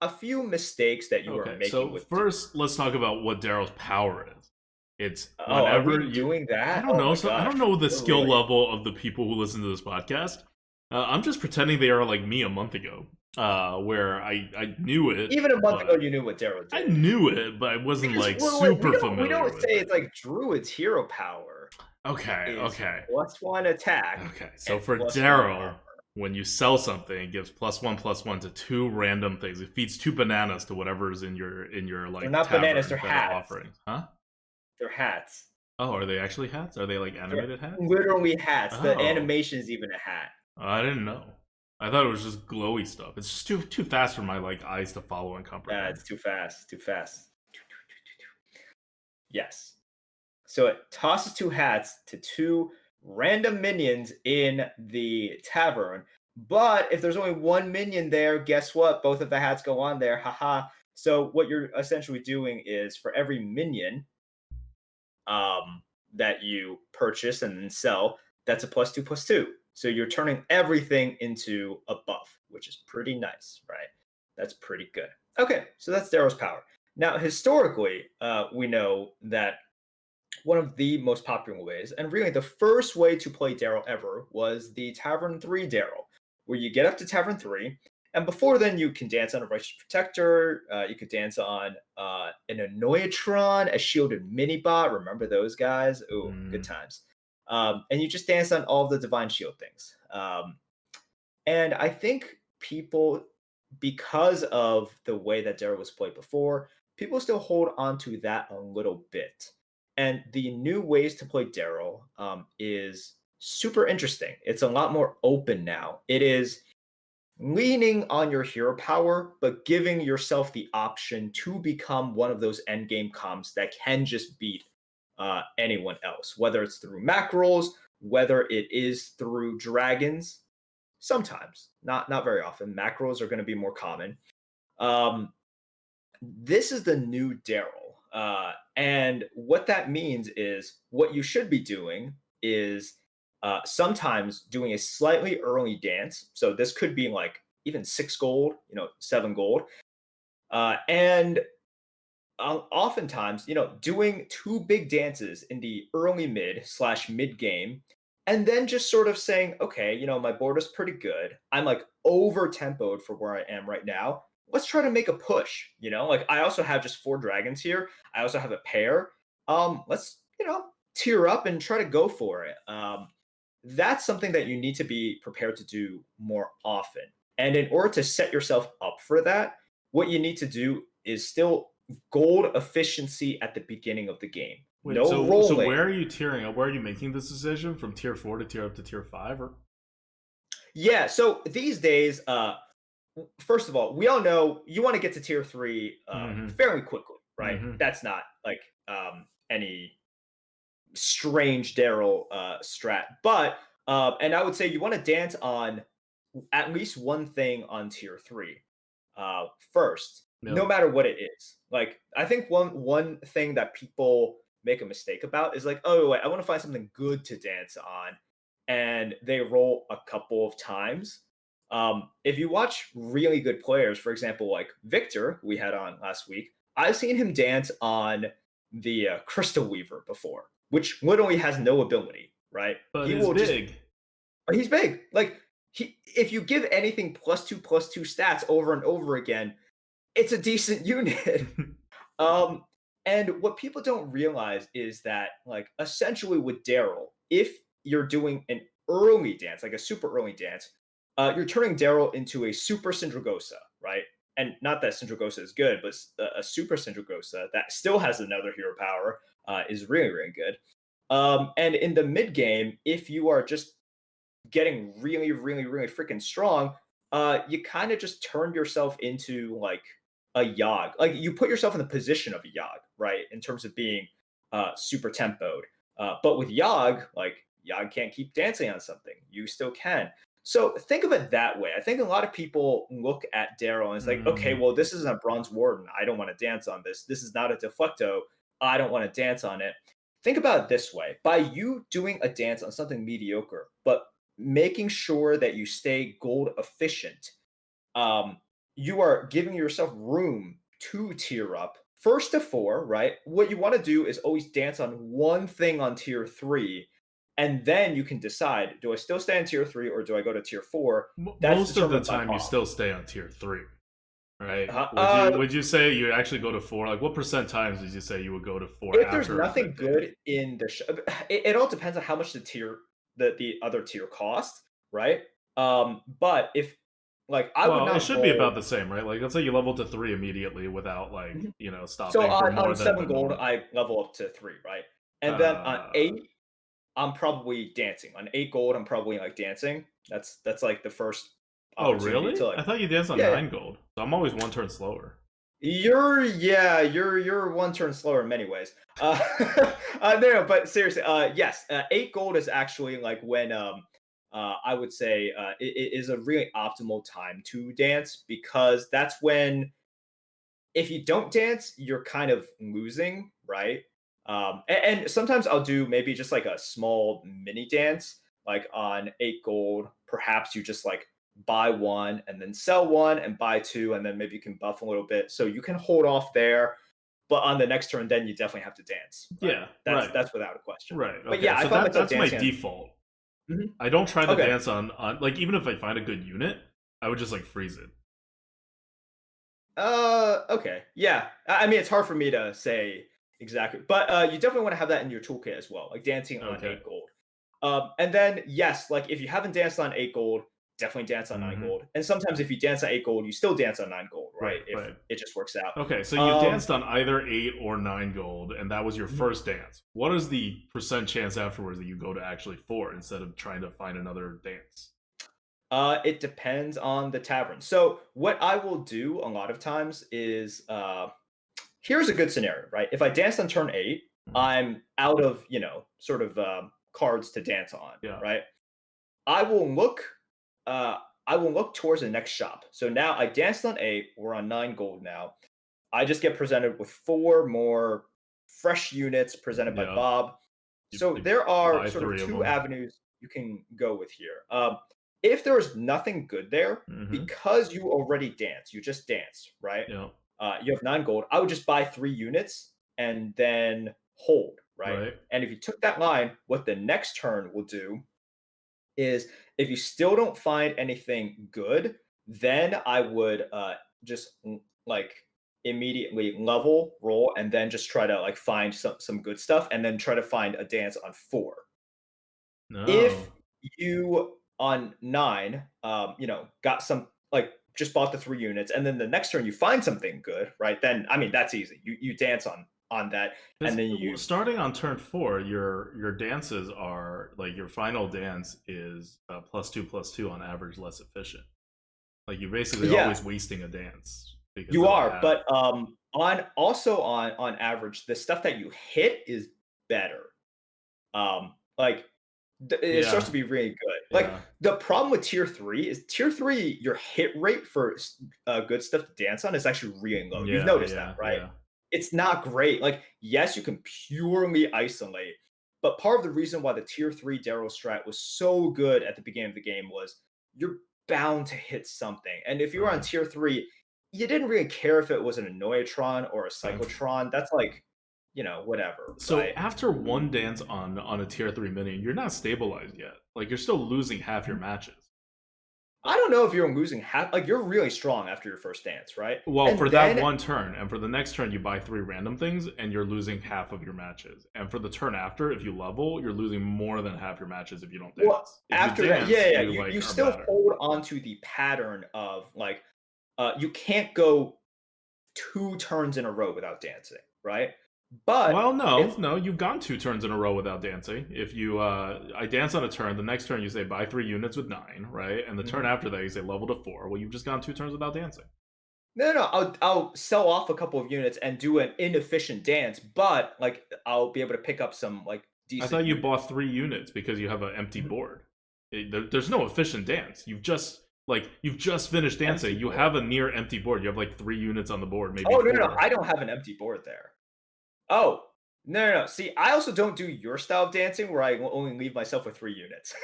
a few mistakes that you are Okay, making so with. first let's talk about what Daryl's power is. It's Oh, are whenever we doing I that? don't Oh know. my So I gosh. don't know the Oh, skill really? level of the people who listen to this podcast. I'm just pretending they are like me a month ago, where I knew it, Even a month ago, but you knew what Daryl I did. knew it, but I wasn't Because like super we familiar don't with say it. it's like Druid's hero power Okay, is okay, +1 attack okay. So and for +1 Daryl, armor. when you sell something, it gives +1/+1 to 2 random things. It feeds 2 bananas to whatever's in your They're like not bananas, they're tavern that are hats. offerings, huh? They're hats. Oh, are they actually hats? Are they like They're animated hats? literally hats. The Oh, animation's even a hat. I didn't know. I thought it was just glowy stuff. It's just too fast for my like eyes to follow and comprehend. It's too fast. Too fast. Yes. So it tosses 2 hats to 2 random minions in the tavern. But if there's only 1 minion there, guess what? Both of the hats go on there. Haha. So what you're essentially doing is for every minion that you purchase and then sell, that's a +2/+2. So you're turning everything into a buff, which is pretty nice, right? That's pretty good. Okay, so that's Darrow's power. Now, historically, we know that one of the most popular ways, and really the first way to play Daryl ever, was the Tavern 3 Daryl, where you get up to Tavern 3, and before then you can dance on a Righteous Protector, you could dance on an Annoyatron, a shielded mini-bot, remember those guys? Ooh, good Mm, times. And you just dance on all the Divine Shield things. And I think people, because of the way that Daryl was played before, people still hold on to that a little bit. And the new ways to play Daryl is super interesting. It's a lot more open now. It is leaning on your hero power, but giving yourself the option to become one of those endgame comps that can just beat anyone else, whether it's through macros, whether it is through dragons. Sometimes, not very often. Macros are going to be more common. Um, this is the new Daryl. And what that means is what you should be doing is sometimes doing a slightly early dance. So this could be like even 6 gold, 7 gold. And oftentimes, doing 2 big dances in the early mid game, and then just sort of saying, okay, my board is pretty good. I'm like over tempoed for where I am right now. Let's try to make a push. Like I also have just 4 dragons here. I also have a pair. Let's tier up and try to go for it. That's something that you need to be prepared to do more often. And in order to set yourself up for that, what you need to do is still gold efficiency at the beginning of the game. Wait, No so rolling. where are you tiering up? Where are you making this decision from tier 4 to tier up to tier 5? Or Yeah, so these days, first of all, we all know you want to get to tier 3 fairly quickly, right? That's not like any strange Daryl strat. But and I would say you want to dance on at least one thing on tier 3 first, no matter what it is. Like I think one thing that people make a mistake about is like, oh wait, I want to find something good to dance on, and they roll a couple of times. If you watch really good players, for example, like Victor, we had on last week, I've seen him dance on the Crystal Weaver before, which literally has no ability, right? But he's big. He's big. Like if you give anything +2/+2 stats over and over again, it's a decent unit. And what people don't realize is that, like, essentially with Daryl, if you're doing an early dance, like a super early dance, you're turning Daryl into a super Syndragosa, right? And not that Syndragosa is good, but a super Syndragosa that still has another hero power is really, really good. And in the mid game, if you are just getting really, really, really freaking strong, you kind of just turned yourself into like a Yogg. Like you put yourself in the position of a Yogg, right? In terms of being super tempoed. But with Yogg, like Yogg can't keep dancing on something. You still can. So think of it that way. I think a lot of people look at Daryl and it's like, okay, well, this isn't a Bronze Warden. I don't want to dance on this. This is not a Deflecto. I don't want to dance on it. Think about it this way. By you doing a dance on something mediocre, but making sure that you stay gold efficient, you are giving yourself room to tier up first to 4, right? What you want to do is always dance on one thing on tier 3, and then you can decide, do I still stay on tier 3 or do I go to tier 4? Most of the time you still stay on tier 3, right? Would you say you actually go to 4? Like what percent times did you say you would go to 4? If there's nothing good in the it all depends on how much the other tier costs, right? But if like I would not it should be about the same, right? Like let's say you level to 3 immediately without like stopping. So for more on than 7 gold, I level up to 3, right? And then on 8, I'm probably dancing. On 8 gold, I'm probably like dancing. That's like the first. Oh really? To, like, I thought you danced on 9 gold. So I'm always 1 turn slower. You're 1 turn slower in many ways. No, but seriously, yes, 8 gold is actually like when I would say it is a really optimal time to dance, because that's when if you don't dance, you're kind of losing, right? And sometimes I'll do maybe just like a small mini dance, like on 8 gold. Perhaps you just like buy 1 and then sell 1 and buy 2, and then maybe you can buff a little bit. So you can hold off there. But on the next turn, then you definitely have to dance. Right? Yeah, that's without a question. Right. Okay. But yeah, so that's my default. Mm-hmm. I don't try to dance on like, even if I find a good unit, I would just like freeze it. Okay. Yeah. I mean, it's hard for me to say exactly, but you definitely want to have that in your toolkit as well, like dancing on 8 gold. And then yes, like if you haven't danced on 8 gold, definitely dance on 9 gold. And sometimes if you dance on 8 gold, you still dance on 9 gold, right? If it just works out. Okay, so you danced on either 8 or 9 gold, and that was your first dance. What is the percent chance afterwards that you go to actually 4 instead of trying to find another dance? It depends on the tavern. So what I will do a lot of times is here's a good scenario, right? If I dance on turn 8, Mhm. I'm out of, sort of cards to dance on, Yeah. right? I will look I will look towards the next shop. So now I danced on 8, we're on 9 gold now. I just get presented with 4 more fresh units presented by Yeah. Bob. So You there are buy sort of 3 of two them. avenues you can go with here. If there is nothing good there, Mhm. because you already dance, you just dance, right? Yeah. You have 9 gold. I would just buy 3 units and then hold, right? Right. And if you took that line, what the next turn will do is if you still don't find anything good, then I would just like immediately level roll and then just try to like find some good stuff and then try to find a dance on 4. If No. you on 9 got some like just bought the 3 units and then the next turn you find something good, right? Then I mean that's easy. You dance on that and Because then you starting on turn 4, your dances are like your final dance is +2/+2 on average, less efficient. Like you're basically yeah, always wasting a dance because you of the are, half. but on average, the stuff that you hit is better. Like it starts Yeah, to be really good. Like yeah, the problem with tier 3 is tier 3, your hit rate for good stuff to dance on is actually really low. You've yeah, noticed that, yeah, right? yeah. It's not great. Like yes, you can purely isolate, but part of the reason why the tier 3 Daryl strat was so good at the beginning of the game was you're bound to hit something. And if you were on Right. tier 3, you didn't really care if it was an Annoyatron or a Right. Cyclotron. That's like, whatever, So right? after one dance on a tier 3 minion, you're not stabilized yet. Like you're still losing half your matches. I don't know if you're losing half. Like you're really strong after your first dance, right? Well, And for that then, one turn, and for the next turn, you buy 3 random things, and you're losing half of your matches. And for the turn after, if you level, you're losing more than half your matches if you don't well, dance. If you after that, dance, yeah, yeah, you you like are still better. hold on to the pattern of like, you can't go 2 turns in a row without dancing, right? But Well, no, it's no, you've gone 2 turns in a row without dancing. If you, I dance on a turn, the next turn you say buy 3 units with 9, right? And the turn Mhm. after that you say level to 4. Well, you've just gone 2 turns without dancing. No, no, no. I'll sell off a couple of units and do an inefficient dance, but like I'll be able to pick up some like I decent thought you units. bought 3 units because you have an empty board. There's no efficient dance. You've just finished Empty dancing. You board. have a near empty board. You have like 3 units on the board, maybe Oh no, no, no, four. I don't have an empty board there. Oh, no, no, no. See, I also don't do your style of dancing where I will only leave myself with 3 units.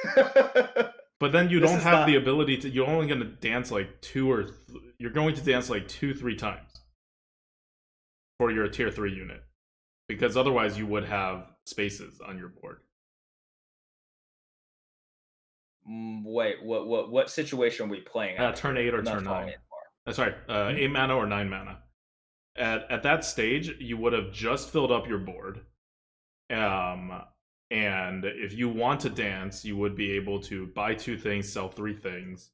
But then you This don't is have not. the ability to. You're only going to dance like you're going to dance like 2, 3 times for your tier 3 unit because otherwise you would have spaces on your board. Wait, what situation are we playing out Turn here? 8 or I'm not turn following 9. anymore. Sorry, Hmm? 8 mana or 9 mana. At that stage, you would have just filled up your board. Um, and if you want to dance, you would be able to buy 2 things, sell 3 things,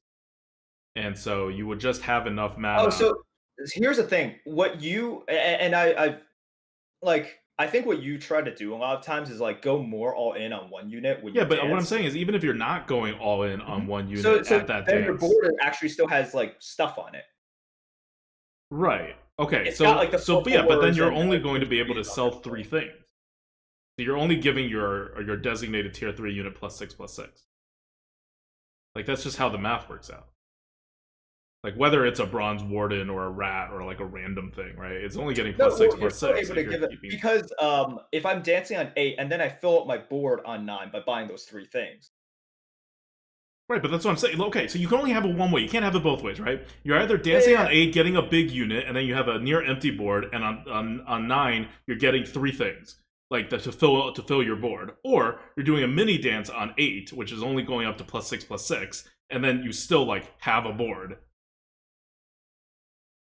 and so you would just have enough Oh, mana. so here's the thing. What you and I like I think what you try to do a lot of times is like go more all in on one unit when Yeah, you but what I'm dance. saying is, even if you're not going all in on Mhm. one So unit so at that then your dance, board actually still has like stuff on it. right? Okay, It's got like the four but yeah, but then fours you're and only the going tier to be able to threes on sell three everything. things. So you're only giving your designated tier 3 unit +6/+6. Like that's just how the math works out. Like whether it's a bronze warden or a rat or like a random thing, right? It's only getting No, plus six well, you're plus still six able to if you're give it keeping. because if I'm dancing on 8 and then I fill up my board on 9 by buying those 3 things. Right, but that's what I'm saying. Okay, so you can only have it one way. You can't have it both ways, right? You're either Yeah, yeah, dancing on yeah. 8, getting a big unit, and then you have a near empty board, and on 9, you're getting 3 things. Like to fill your board. Or you're doing a mini dance on 8, which is only going up to +6/+6, and then you still like have a board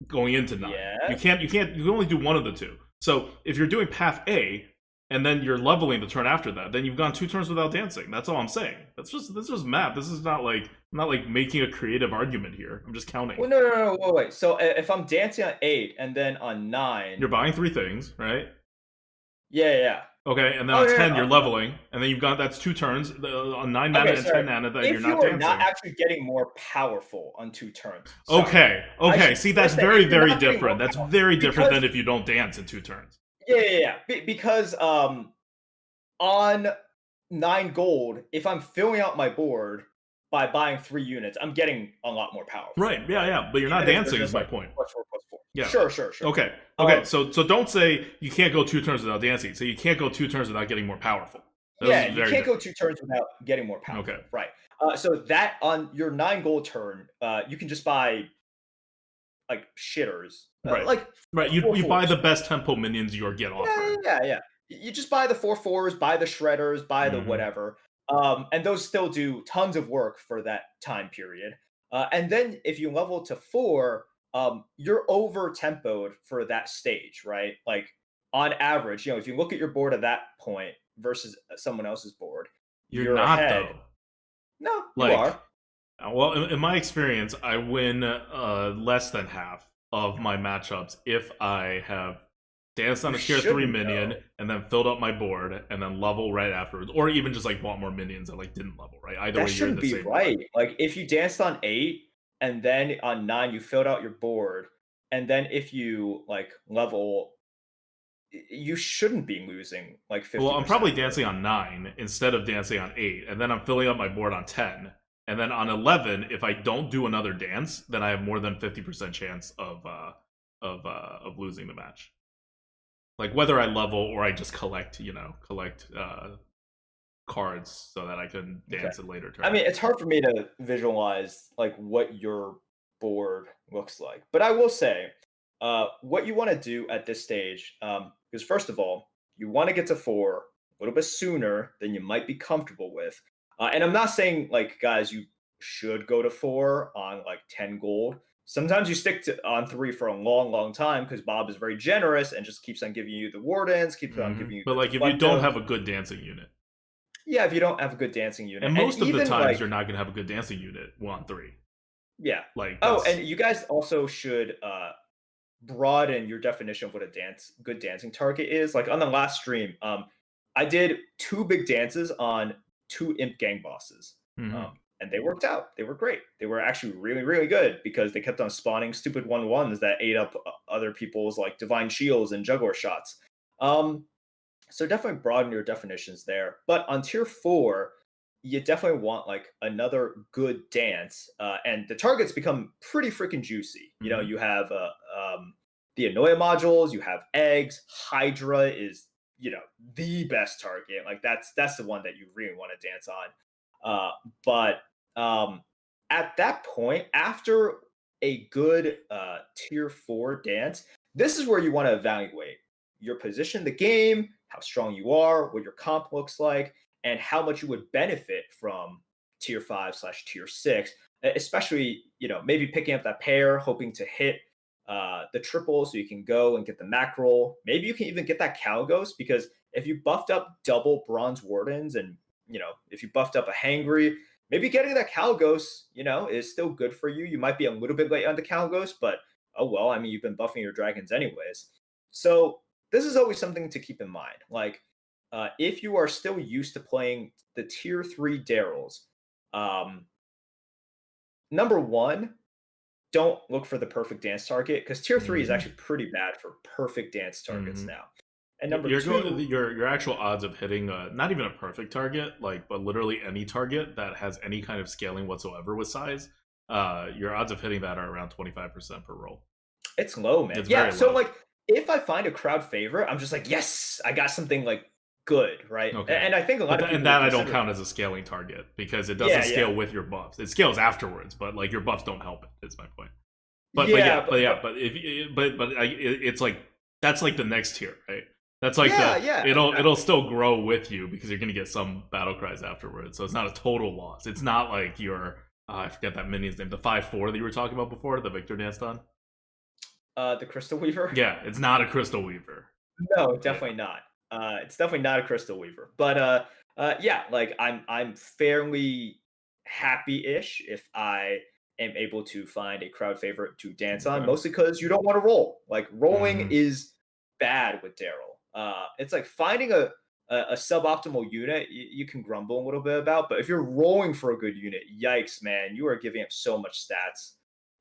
going into 9. Yeah. You can only do one of the two. So if you're doing path A and then you're leveling the turn after that, then you've gone 2 turns without dancing. That's all I'm saying. That's just math. This is not like I'm not like making a creative argument here. I'm just counting. Well, no, no, no, wait, wait. So if I'm dancing on 8 and then on You're 9, buying 3 things, right? Yeah. Okay, and then Oh on no, 10 no, you're no. leveling, and then you've got that's 2 turns on 9 mana Okay, and sorry. 10 mana that you're If you not are not dancing. actually getting more powerful on 2 turns, sorry. Okay, I okay. should See, that's first say if very, you're very not getting more different. That's power, very different because than if you don't dance in 2 turns. because on 9 gold, if I'm filling out my board by buying 3 units, I'm getting a lot more powerful, Right? Yeah, right? yeah. But you're not Even if they're dancing, is just my like point. +4/+4. Yeah. Sure. Okay. Okay. Um, So don't say you can't go 2 turns without dancing. So you can't go 2 turns without getting more powerful. Those yeah, is you very can't go different. 2 turns without getting more Okay. powerful, right? So that on your 9 gold turn, you can just buy like shitters, Right. like Right. four You buy fours. the best tempo minions you get offered. Yeah. You just buy the 4/4s, buy the shredders, buy the Hmm. whatever, and those still do tons of work for that time period. And then if you level to 4, you're over tempoed for that stage, right? Like on average, if you look at your board at that point versus someone else's board, You're you're not ahead. though. No, you Like, are. well, in my experience, I win less than half of my matchups if I have danced on You a tier 3 shouldn't minion though. and then filled up my board and then level right afterwards, or even just like bought more minions and like didn't level. Right, either That way, you're in shouldn't the be same board. right. Like if you danced on 8 and then on 9 you filled out your board, and then if you like level, you shouldn't be losing like Well, I'm 50% probably here. dancing on 9 instead of dancing on 8, and then I'm filling up my board on 10. And then on 11, if I don't do another dance, then I have more than 50% chance of losing the match. Like whether I level or I just collect, collect cards so that I can Okay. dance a later I turn. mean, it's hard for me to visualize like what your board looks like. But I will say, what you want to do at this stage, because first of all, you want to get to 4 a little bit sooner than you might be comfortable with. And I'm not saying like guys, you should go to 4 on like 10 gold. Sometimes you stick to on 3 for a long time because Bob is very generous and just keeps on giving you the wardens, keeps on giving you But the like if you don't deflectos. have a good dancing unit, Yeah, if you don't have a good dancing and unit, and most of the even times like, you're not gonna have a good dancing unit 1-3. yeah. Like Oh, that's and you guys also should broaden your definition of what a good dancing target is. Like on the last stream, I did 2 big dances on 2 imp gang bosses. mhm. And they worked out. They were great. They were actually really good because they kept on spawning stupid 1/1s that ate up other people's like divine shields and juggler shots. Um, So definitely broaden your definitions there. But on tier 4, you definitely want like another good dance, and the targets become pretty freaking juicy. Mhm. You have the Anoia modules, you have eggs. Hydra is the best target. Like that's the one that you really want to dance on. But at that point, after a good tier 4 dance, this is where you want to evaluate your position in the game, how strong you are, what your comp looks like, and how much you would benefit from tier 5/tier 6, especially, maybe picking up that pair, hoping to hit the triple so you can go and get the mackerel. Maybe you can even get that Calgos because if you buffed up double bronze wardens and, if you buffed up a hangry, maybe getting that Calgos, is still good for you. You might be a little bit late on the Calgos, but oh well, I mean, you've been buffing your dragons anyways. So this is always something to keep in mind. Like, if you are still used to playing the tier 3 Daryls, um, number one, don't look for the perfect dance target because tier 3 is Mhm. actually pretty bad for perfect dance targets Mhm. now. And number two, Your actual odds of hitting not even a perfect target, like but literally any target that has any kind of scaling whatsoever with size, your odds of hitting that are around 25% per roll. it's low, man. It's Yeah. very So, low. like, if I find a crowd favorite, I'm just like, yes, I got something like good, right? Okay. And I think a lot of And people would that I don't consider count that. as a scaling target because it doesn't Yeah. scale with your buffs. It scales afterwards, but like your buffs don't help it. Is my point. But Yeah. yeah, but But, yeah, but if it's like that's like the next tier, right? That's like yeah, it'll exactly. still grow with you because you're gonna get some battle cries afterwards. So it's not a total loss. It's not like your I forget that minion's name, the 5/4 that you were talking about before, the Victor danced on. The Crystal Weaver. Yeah, it's not a Crystal Weaver. No, Yeah. definitely not. It's definitely not a Crystal Weaver. But yeah, like I'm fairly happy-ish if I am able to find a crowd favorite to dance on, Okay. mostly because you don't want to roll. Like rolling Hmm. is bad with Daryl. It's like finding a suboptimal unit you can grumble a little bit about, but if you're rolling for a good unit, yikes, man, you are giving up so much stats.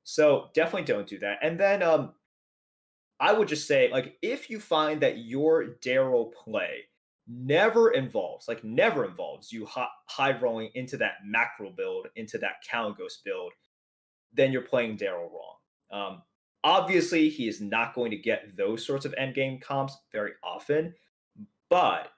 So definitely don't do that. And then I would just say, like, if you find that your Daryl play never involves you high rolling into that macro build, into that Caligos build, then you're playing Daryl wrong. Obviously, he is not going to get those sorts of endgame comps very often, but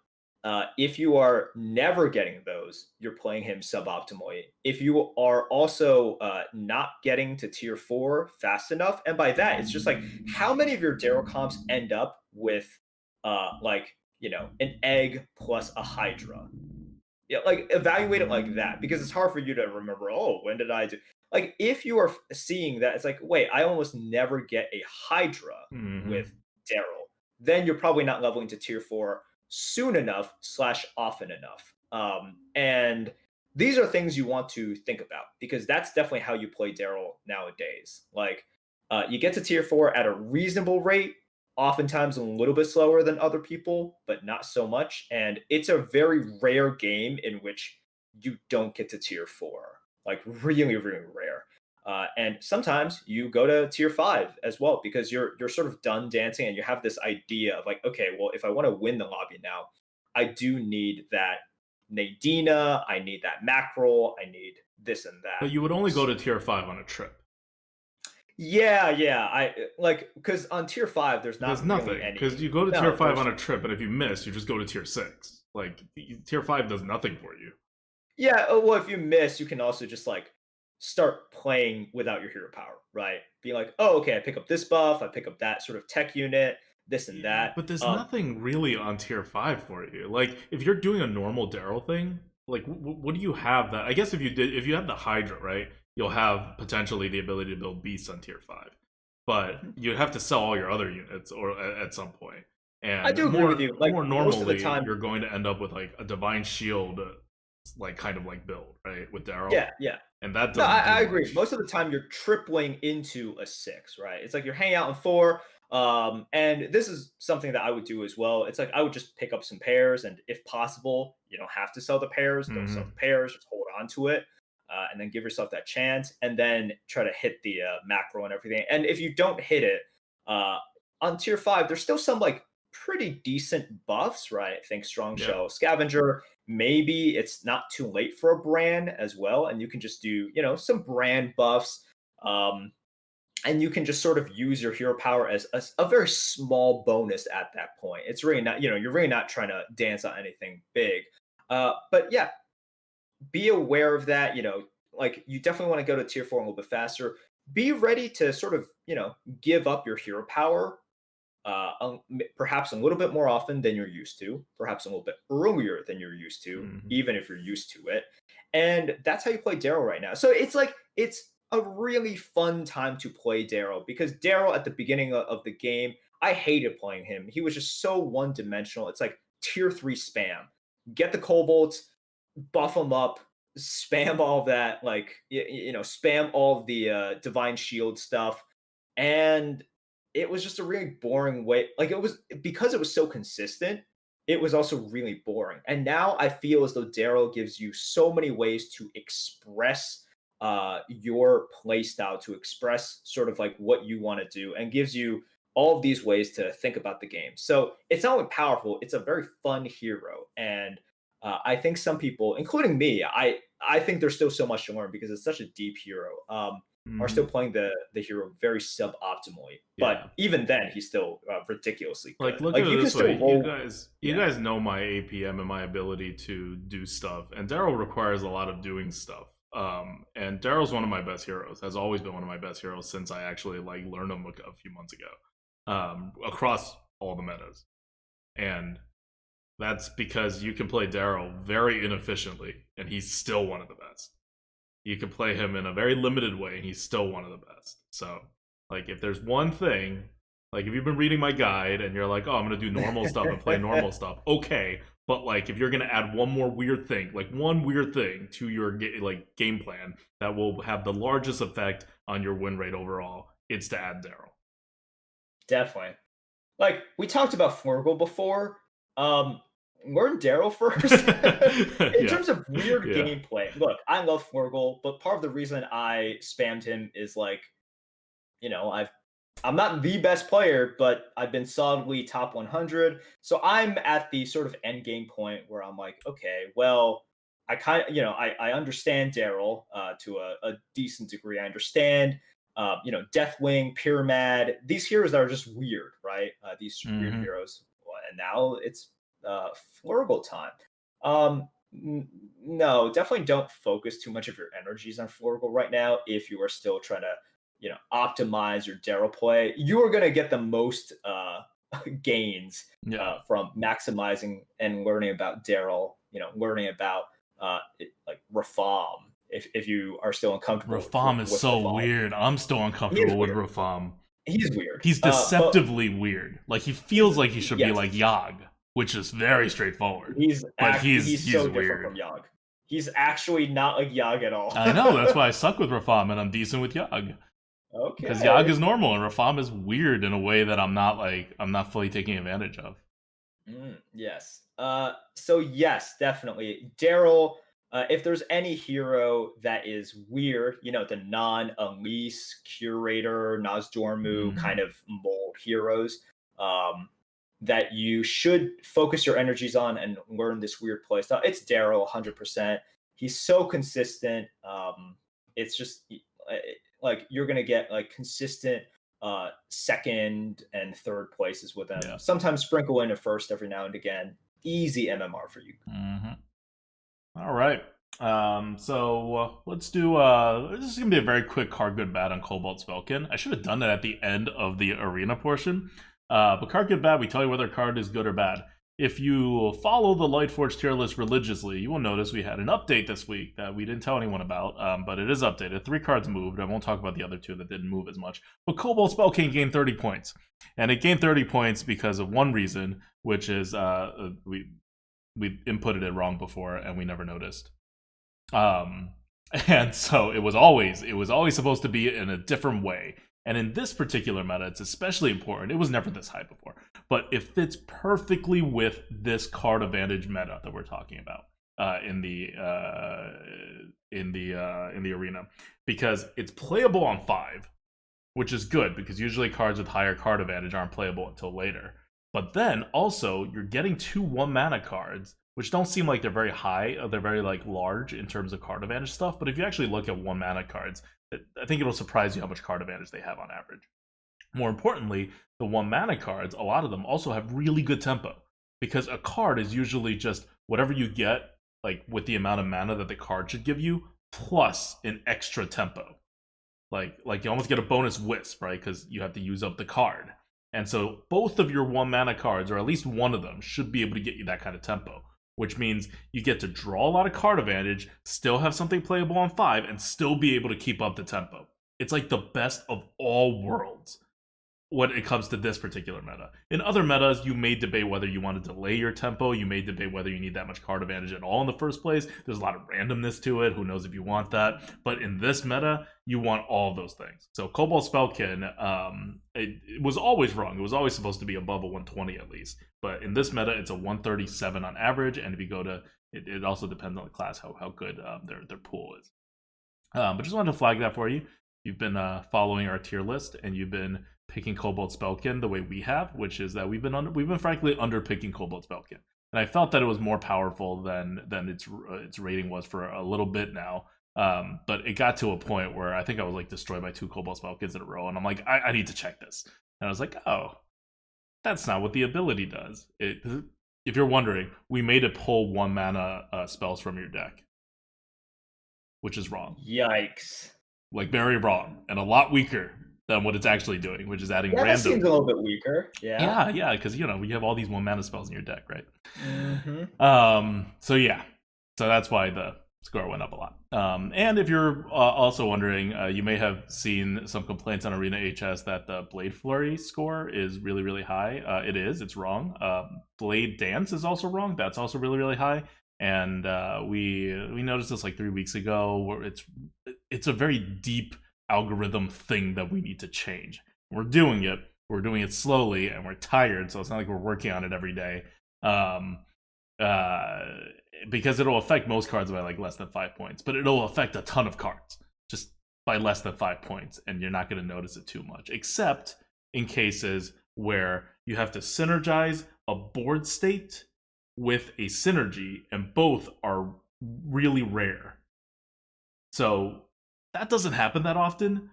if you are never getting those, you're playing him suboptimally. If you are also not getting to tier 4 fast enough, and by that, it's just like how many of your Daryl comps end up with like, an egg plus a Hydra? Yeah, like evaluate it like that because it's hard for you to remember. Oh, when did I do? Like if you are seeing that, it's like, wait, I almost never get a Hydra with Daryl. Then you're probably not leveling to tier 4 soon enough / often enough. And these are things you want to think about because that's definitely how you play Daryl nowadays. Like you get to tier 4 at a reasonable rate, oftentimes a little bit slower than other people, but not so much. And it's a very rare game in which you don't get to tier 4, like really, really rare. And sometimes you go to tier 5 as well because you're sort of done dancing and you have this idea of like, okay, well, if I want to win the lobby now, I do need that Nadina, I need that mackerel, I need this and that. But you would only go to tier 5 on a trip. Yeah. I like because on tier 5 there's There's not nothing really any. because you go to No, tier 5 there's on a trip, and if you miss, you just go to tier 6. Like tier 5 does nothing for you. Yeah, well, if you miss, you can also just like start playing without your hero power, right? Be like, oh, okay, I pick up this buff, I pick up that sort of tech unit, this and Yeah, that. but there's nothing really on tier 5 for you. Like if you're doing a normal Daryl thing, like what do you have that? I guess if you have the Hydra, right, you'll have potentially the ability to build beasts on tier 5. But you have to sell all your other units or at some point. I And do agree with you. Like more most of the normally, time, you're going to end up with like a divine shield, like kind of like build, right, with Daryl, yeah. and that No, doesn't do I agree. much. Most of the time, you're tripling into a 6, right? It's like you're hanging out in 4. And this is something that I would do as well. It's like I would just pick up some pairs, and if possible, you don't have to sell the pairs. Don't sell the pairs. Just hold on to it, and then give yourself that chance, and then try to hit the macro and everything. And if you don't hit it uh, on tier 5, there's still some like pretty decent buffs, right? I think Strong Yeah. Shell Scavenger. Maybe it's not too late for a brand as well, and you can just do some brand buffs, and you can just sort of use your hero power as a very small bonus at that point. It's really not you're really not trying to dance on anything big, but yeah, be aware of that. Like you definitely want to go to tier 4 a little bit faster. Be ready to sort of give up your hero power perhaps a little bit more often than you're used to, perhaps a little bit earlier than you're used to, even if you're used to it. And that's how you play Daryl right now. So it's like, it's a really fun time to play Daryl because Daryl at the beginning of the game, I hated playing him. He was just so one dimensional. It's like tier 3 spam. Get the kobolds, buff them up, spam all of that, like, spam all of the divine shield stuff. And it was just a really boring way. Like it was because it was so consistent, it was also really boring. And now I feel as though Daryl gives you so many ways to express your play style, to express sort of like what you want to do, and gives you all of these ways to think about the game. So it's not only powerful, it's a very fun hero. And I think some people, including me, I think there's still so much to learn because it's such a deep hero. Are still playing the hero very suboptimally, but even then he's still ridiculously good. Like look like at you it can this still way, roll. you guys know my APM and my ability to do stuff, and Daryl requires a lot of doing stuff. And Daryl's one of my best heroes, has always been one of my best heroes since I actually like learned him a few months ago, across all the metas. And that's because you can play Daryl very inefficiently, and he's still one of the best. You can play him in a very limited way, and he's still one of the best. So, like, if there's one thing, like, if you've been reading my guide and you're like, oh, I'm going to do normal stuff and play normal stuff, okay. But, like, if you're going to add one more weird thing, like, one weird thing to your, game plan that will have the largest effect on your win rate overall, it's to add Daryl. Definitely. like we talked about Flurgle before. Learn Daryl first. In Yeah, terms of weird yeah. gameplay, look, I love Flurgle, but part of the reason I spammed him is like, I'm not the best player, but I've been solidly top 100. So I'm at the sort of end game point where I'm like, okay, well, I kind of, I understand Daryl to a decent degree. I understand, Deathwing, Pyramid, these heroes that are just weird, right? These weird Hmm. heroes. And now it's Flurgle time. Um, no, definitely don't focus too much of your energies on Flurgle right now if you are still trying to optimize your Daryl play. You are going to get the most gains Yeah. from maximizing and learning about Daryl, learning about like Rafam, if you are still uncomfortable Rafam is with so Rafam. weird. I'm still He is uncomfortable with weird. Rafam. He's weird. He's But deceptively weird. Like he he's feels like he should be yes, like Yogg, which is very straightforward. But he's he's so different from weird. Yogg. He's actually not like Yogg at all. I know, that's why I suck with Rafam and I'm decent with Yogg. Because Yogg Okay. is normal and Rafam is weird in a way that I'm not fully taking advantage of. Yes. So yes, definitely. Daryl, if there's any hero that is weird, the non-Elise, Curator, Nozdormu kind Hmm. of mold heroes, that you should focus your energies on and learn this weird playstyle. It's Daryl 100%. He's so consistent. It's just like you're gonna get like consistent second and third places with them. Yeah. Sometimes sprinkle in a first every now and again. Easy MMR for you. Hmm. All right. Let's do. This is gonna be a very quick card good bad on Cobalt Spellkin. I should have done that at the end of the arena portion. But card good bad, we tell you whether a card is good or bad. If you follow the Lightforge tier list religiously, you will notice we had an update this week that we didn't tell anyone about, but it is updated. 3 cards moved. I won't talk about the other 2 that didn't move as much. But Cobalt Spellkin gained 30 points. And it gained 30 points because of one reason, which is we inputted it wrong before and we never noticed. Um, and so it was always supposed to be in a different way. And in this particular meta, it's especially important. It was never this high before, but it fits perfectly with this card advantage meta that we're talking about in the arena, because it's playable on 5, which is good because usually cards with higher card advantage aren't playable until later. But then also you're getting 2 1-mana cards, which don't seem like they're very high. They're very like large in terms of card advantage stuff. But if you actually look at 1-mana cards, I think it'll surprise you how much card advantage they have on average. More importantly, the 1-mana cards, a lot of them also have really good tempo, because a card is usually just whatever you get, like with the amount of mana that the card should give you, plus an extra tempo. Like you almost get a bonus wisp, right? Because you have to use up the card. And so both of your 1-mana cards, or at least one of them, should be able to get you that kind of tempo, which means you get to draw a lot of card advantage, still have something playable on 5, and still be able to keep up the tempo. It's like the best of all worlds when it comes to this particular meta. In other metas, you may debate whether you want to delay your tempo. You may debate whether you need that much card advantage at all in the first place. There's a lot of randomness to it. Who knows if you want that? But in this meta, you want all of those things. So Cobalt Spellkin, it was always wrong. It was always supposed to be above a 120 at least. But in this meta, it's a 137 on average. And if you go to, it also depends on the class how good their pool is. But just wanted to flag that for you. You've been following our tier list, and you've been picking Cobalt Spellkin the way we have, which is that we've been frankly under picking Cobalt Spellkin, and I felt that it was more powerful than its rating was for a little bit now. But it got to a point where I think I was like destroyed by 2 Cobalt Spellkins in a row, and I'm like, I need to check this, and I was like, oh, that's not what the ability does. If you're wondering, we made it pull 1-mana spells from your deck, which is wrong. Yikes. Like very wrong and a lot weaker than what it's actually doing, which is adding Yeah, that seems a random. little bit weaker. Yeah. Yeah, because you have all these 1-mana spells in your deck, right? Hmm. So yeah, so that's why the score went up a lot. And if you're also wondering, you may have seen some complaints on Arena HS that the Blade Flurry score is really, really high. It is. It's wrong. Blade Dance is also wrong. That's also really, really high. And we noticed this like 3 weeks ago, where it's a very deep algorithm thing that we need to change. We're doing it. we're doing it slowly and we're tired, so it's not like we're working on it every day. Um, uh, because it'll affect most cards by like less than 5 points, but it'll affect a ton of cards just by less than 5 points, and you're not going to notice it too much, except in cases where you have to synergize a board state with a synergy, and both are really rare. So that doesn't happen that often,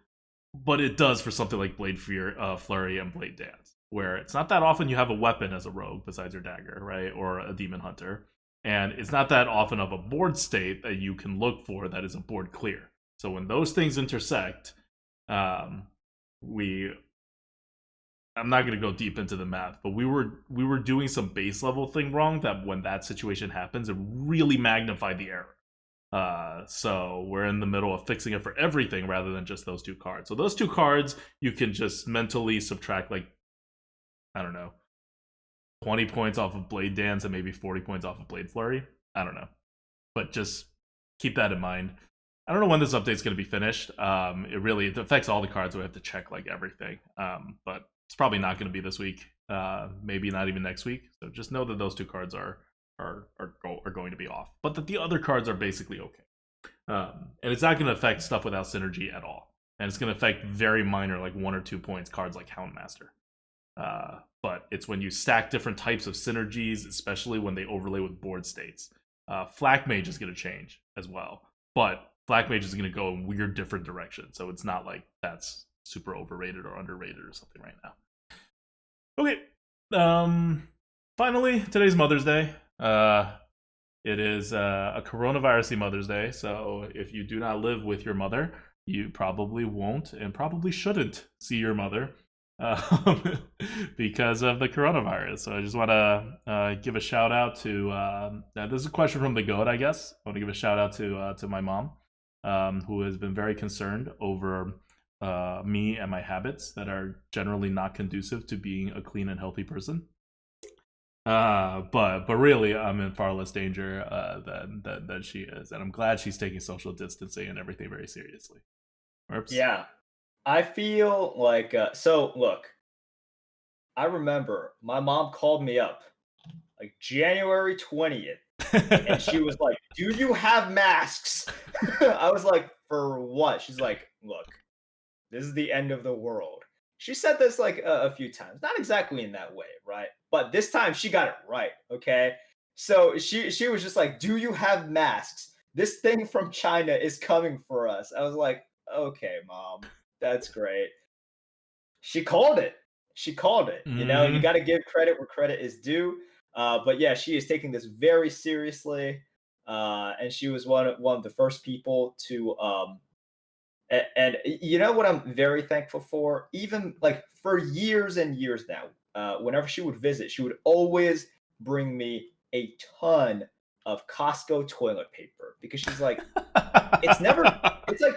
but it does for something like Blade Flurry and Blade Dance, where it's not that often you have a weapon as a rogue besides your dagger, right, or a demon hunter, and it's not that often of a board state that you can look for that is a board clear. So when those things intersect, we I'm not going to go deep into the math, but we were doing some base level thing wrong that when that situation happens, it really magnified the error. So we're in the middle of fixing it for everything rather than just those 2 cards. So those 2 cards, you can just mentally subtract, like, I don't know, 20 points off of Blade Dance and maybe 40 points off of Blade Flurry. I don't know. But just keep that in mind. I don't know when this update's going to be finished. It affects all the cards, so we have to check like everything. But it's probably not going to be this week. Maybe not even next week. So just know that those 2 cards are going to be off, but that the other cards are basically okay. And it's not going to affect stuff without synergy at all. And it's going to affect very minor, like 1 or 2 points cards like Houndmaster. But it's when you stack different types of synergies, especially when they overlay with board states. Flak Mage is going to change as well, but Flak Mage is going to go in weird different directions. So it's not like that's super overrated or underrated or something right now. Okay. Finally, today's Mother's Day. It is a coronavirus-y Mother's Day, so if you do not live with your mother, you probably won't and probably shouldn't see your mother because of the coronavirus. So I just want to give a shout out to this is a question from the GOAT, I guess. I want to give a shout out to my mom, who has been very concerned over me and my habits that are generally not conducive to being a clean and healthy person. But really, I'm in far less danger than she is, and I'm glad she's taking social distancing and everything very seriously. Merps? Yeah, I feel like so. Look, I remember my mom called me up like January 20th, and she was like, "Do you have masks?" I was like, "For what?" She's like, "Look, this is the end of the world." She said this like a few times, not exactly in that way, right? But this time she got it right. Okay, so she was just like, "Do you have masks? This thing from China is coming for us." I was like, "Okay, mom, that's great." She called it. She called it. You know, you got to give credit where credit is due. But yeah, she is taking this very seriously, and she was one of the first people to and you know what I'm very thankful for? Even like for years and years now, whenever she would visit, she would always bring me a ton of Costco toilet paper because she's like, it's never, it's like,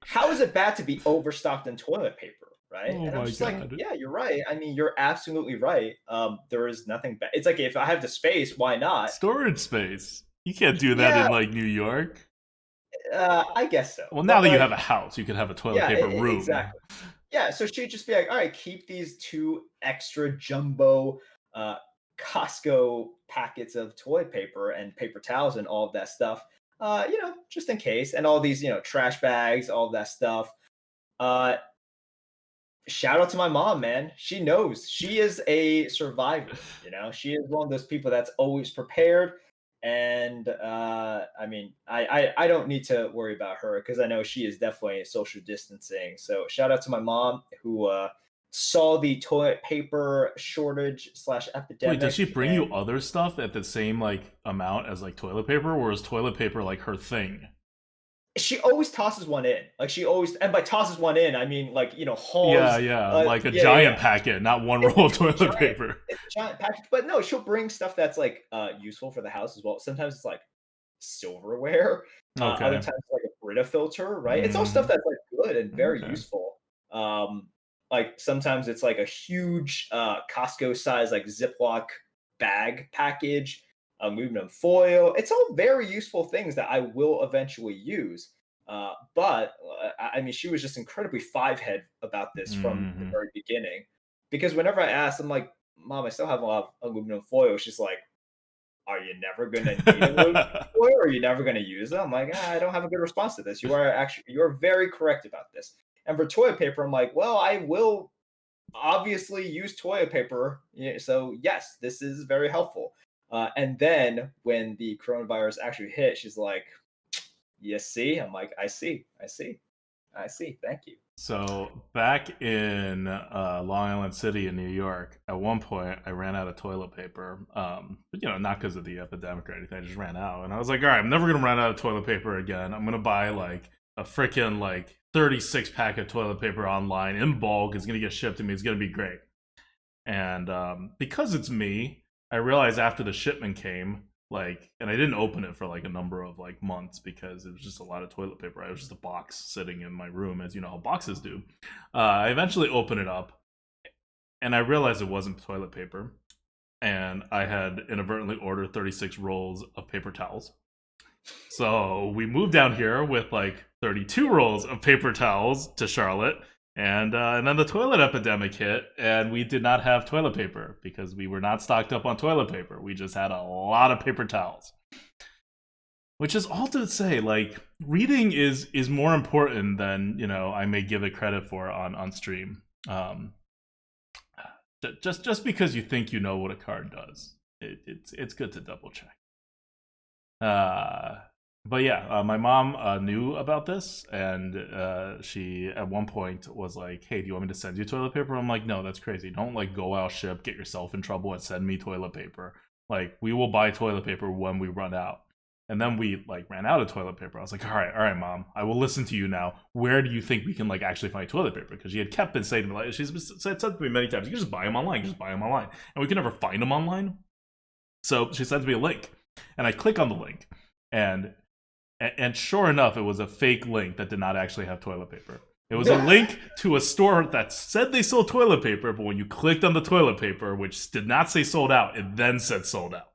how is it bad to be overstocked in toilet paper? Right. Oh And I'm my just like, god. yeah, you're right. I mean, you're absolutely right. There is nothing bad. It's like, if I have the space, why not? Storage space. You can't do that Yeah, in like New York. I guess so. Well, now But that you like, have a house, you could have a toilet yeah, paper room. exactly. Yeah, so she'd just be like, "All right, keep these 2 extra jumbo, uh, Costco packets of toilet paper and paper towels and all of that stuff, just in case, and all these, trash bags, all of that stuff." Uh, Shout out to my mom, man. She knows. She is a survivor, She is one of those people that's always prepared, and, I mean, I don't need to worry about her because I know she is definitely social distancing, so shout out to my mom who, saw the toilet paper shortage slash Wait, does she epidemic, bring you and other stuff at the same like amount as like toilet paper, or is toilet paper like her thing? she always tosses one in. Like, she always, and by tosses one in, I mean, like, Yeah, hauls, yeah, like a yeah, yeah, giant yeah. packet, not one It roll of it's a toilet giant paper. it's a giant package, but no, she'll bring stuff that's, like, useful for the house as well. Sometimes it's, like, silverware, other Okay. times it's, like, a Brita filter, right? It's all stuff Mm, that's, like, good and very okay. useful. Um, like, sometimes it's, like, a huge, Costco size, like, Ziploc bag package, aluminum foil. It's all very useful things that I will eventually use. But I mean, she was just incredibly five head about this from the Hmm. very beginning. because whenever I asked, I'm like, Mom, I still have a lot of aluminum foil. She's like, are you never gonna need aluminum foil? Or are you never gonna use it? I'm like, I don't have a good response to this. You're very correct about this. And for toilet paper, I'm like, well, I will obviously use toilet paper. Yeah, so yes, this is very helpful. And then when the coronavirus actually hit, she's like, "You see?" I'm like, "I see, I see, I see. Thank you." So back in Long Island City in New York, at one point I ran out of toilet paper. But, not because of the epidemic or anything. I just ran out, and I was like, "All right, I'm never gonna run out of toilet paper again. I'm gonna buy like a freaking like 36 pack of toilet paper online in bulk. It's gonna get shipped to me. It's gonna be great." And because it's me, I realized after the shipment came, like, and I didn't open it for like a number of like months because it was just a lot of toilet paper. It was just a box sitting in my room, as you know how boxes do. I eventually opened it up, and I realized it wasn't toilet paper, and I had inadvertently ordered 36 rolls of paper towels. So we moved down here with like 32 rolls of paper towels to Charlotte, and then the toilet epidemic hit, and we did not have toilet paper because we were not stocked up on toilet paper. We just had a lot of paper towels. Which is all to say, like, reading is more important than I may give it credit for on stream. Just because you think you know what a card does, it's good to double check. But yeah, my mom knew about this, and she at one point was like, "Hey, do you want me to send you toilet paper?" I'm like, "No, that's crazy. Don't like go out ship, get yourself in trouble, and send me toilet paper. Like, we will buy toilet paper when we run out." And then we like ran out of toilet paper. I was like, all right, mom, I will listen to you now. Where do you think we can like actually find toilet paper? Because she had kept been saying to me, like, she's said to me many times, you can just buy them online, and we could never find them online. So she sends me a link, and I click on the link, and sure enough, it was a fake link that did not actually have toilet paper. It was a link to a store that said they sold toilet paper, but when you clicked on the toilet paper, which did not say sold out, it then said sold out.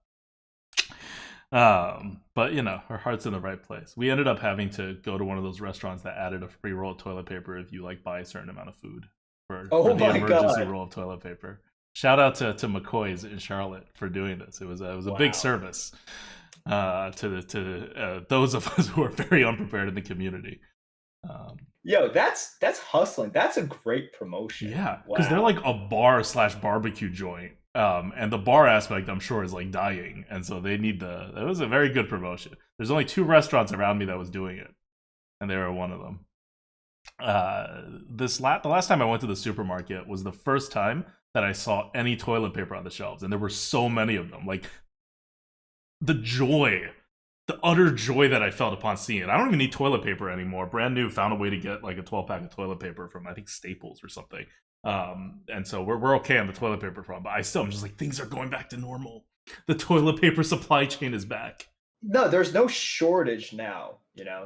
But her heart's in the right place. We ended up having to go to one of those restaurants that added a free roll of toilet paper if you like buy a certain amount of food for the emergency roll of toilet paper. Shout out to McCoy's in Charlotte for doing this. It was a big service to those of us who are very unprepared in the community. Yo, that's hustling. That's a great promotion. Yeah, because they're like a bar/barbecue joint. And the bar aspect, I'm sure, is like dying, and so they need it was a very good promotion. There's only 2 restaurants around me that was doing it, and they were one of them. The last time I went to the supermarket was the first time that I saw any toilet paper on the shelves, and there were so many of them. Like, the utter joy that I felt upon seeing it. I don't even need toilet paper anymore. Brand new, found a way to get like a 12-pack of toilet paper from, I think, Staples or something. And so we're okay on the toilet paper front, but I'm just like, things are going back to normal. The toilet paper supply chain is back. No, there's no shortage now.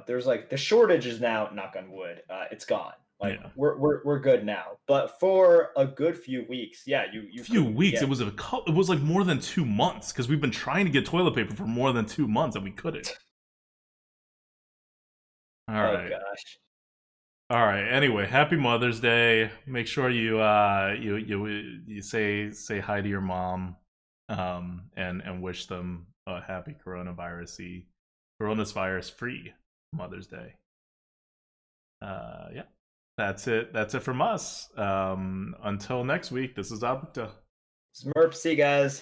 There's like the shortage is now, knock on wood, it's gone. Like, yeah. we're good now. But for a good few weeks, yeah, you few weeks. It was like more than 2 months because we've been trying to get toilet paper for more than 2 months and we couldn't. All right. Oh gosh. All right. Anyway, happy Mother's Day. Make sure you say hi to your mom, and wish them a happy coronavirus free Mother's Day. Yeah, that's it. That's it from us. Until next week. This is ADWCTA. Merps, see you guys.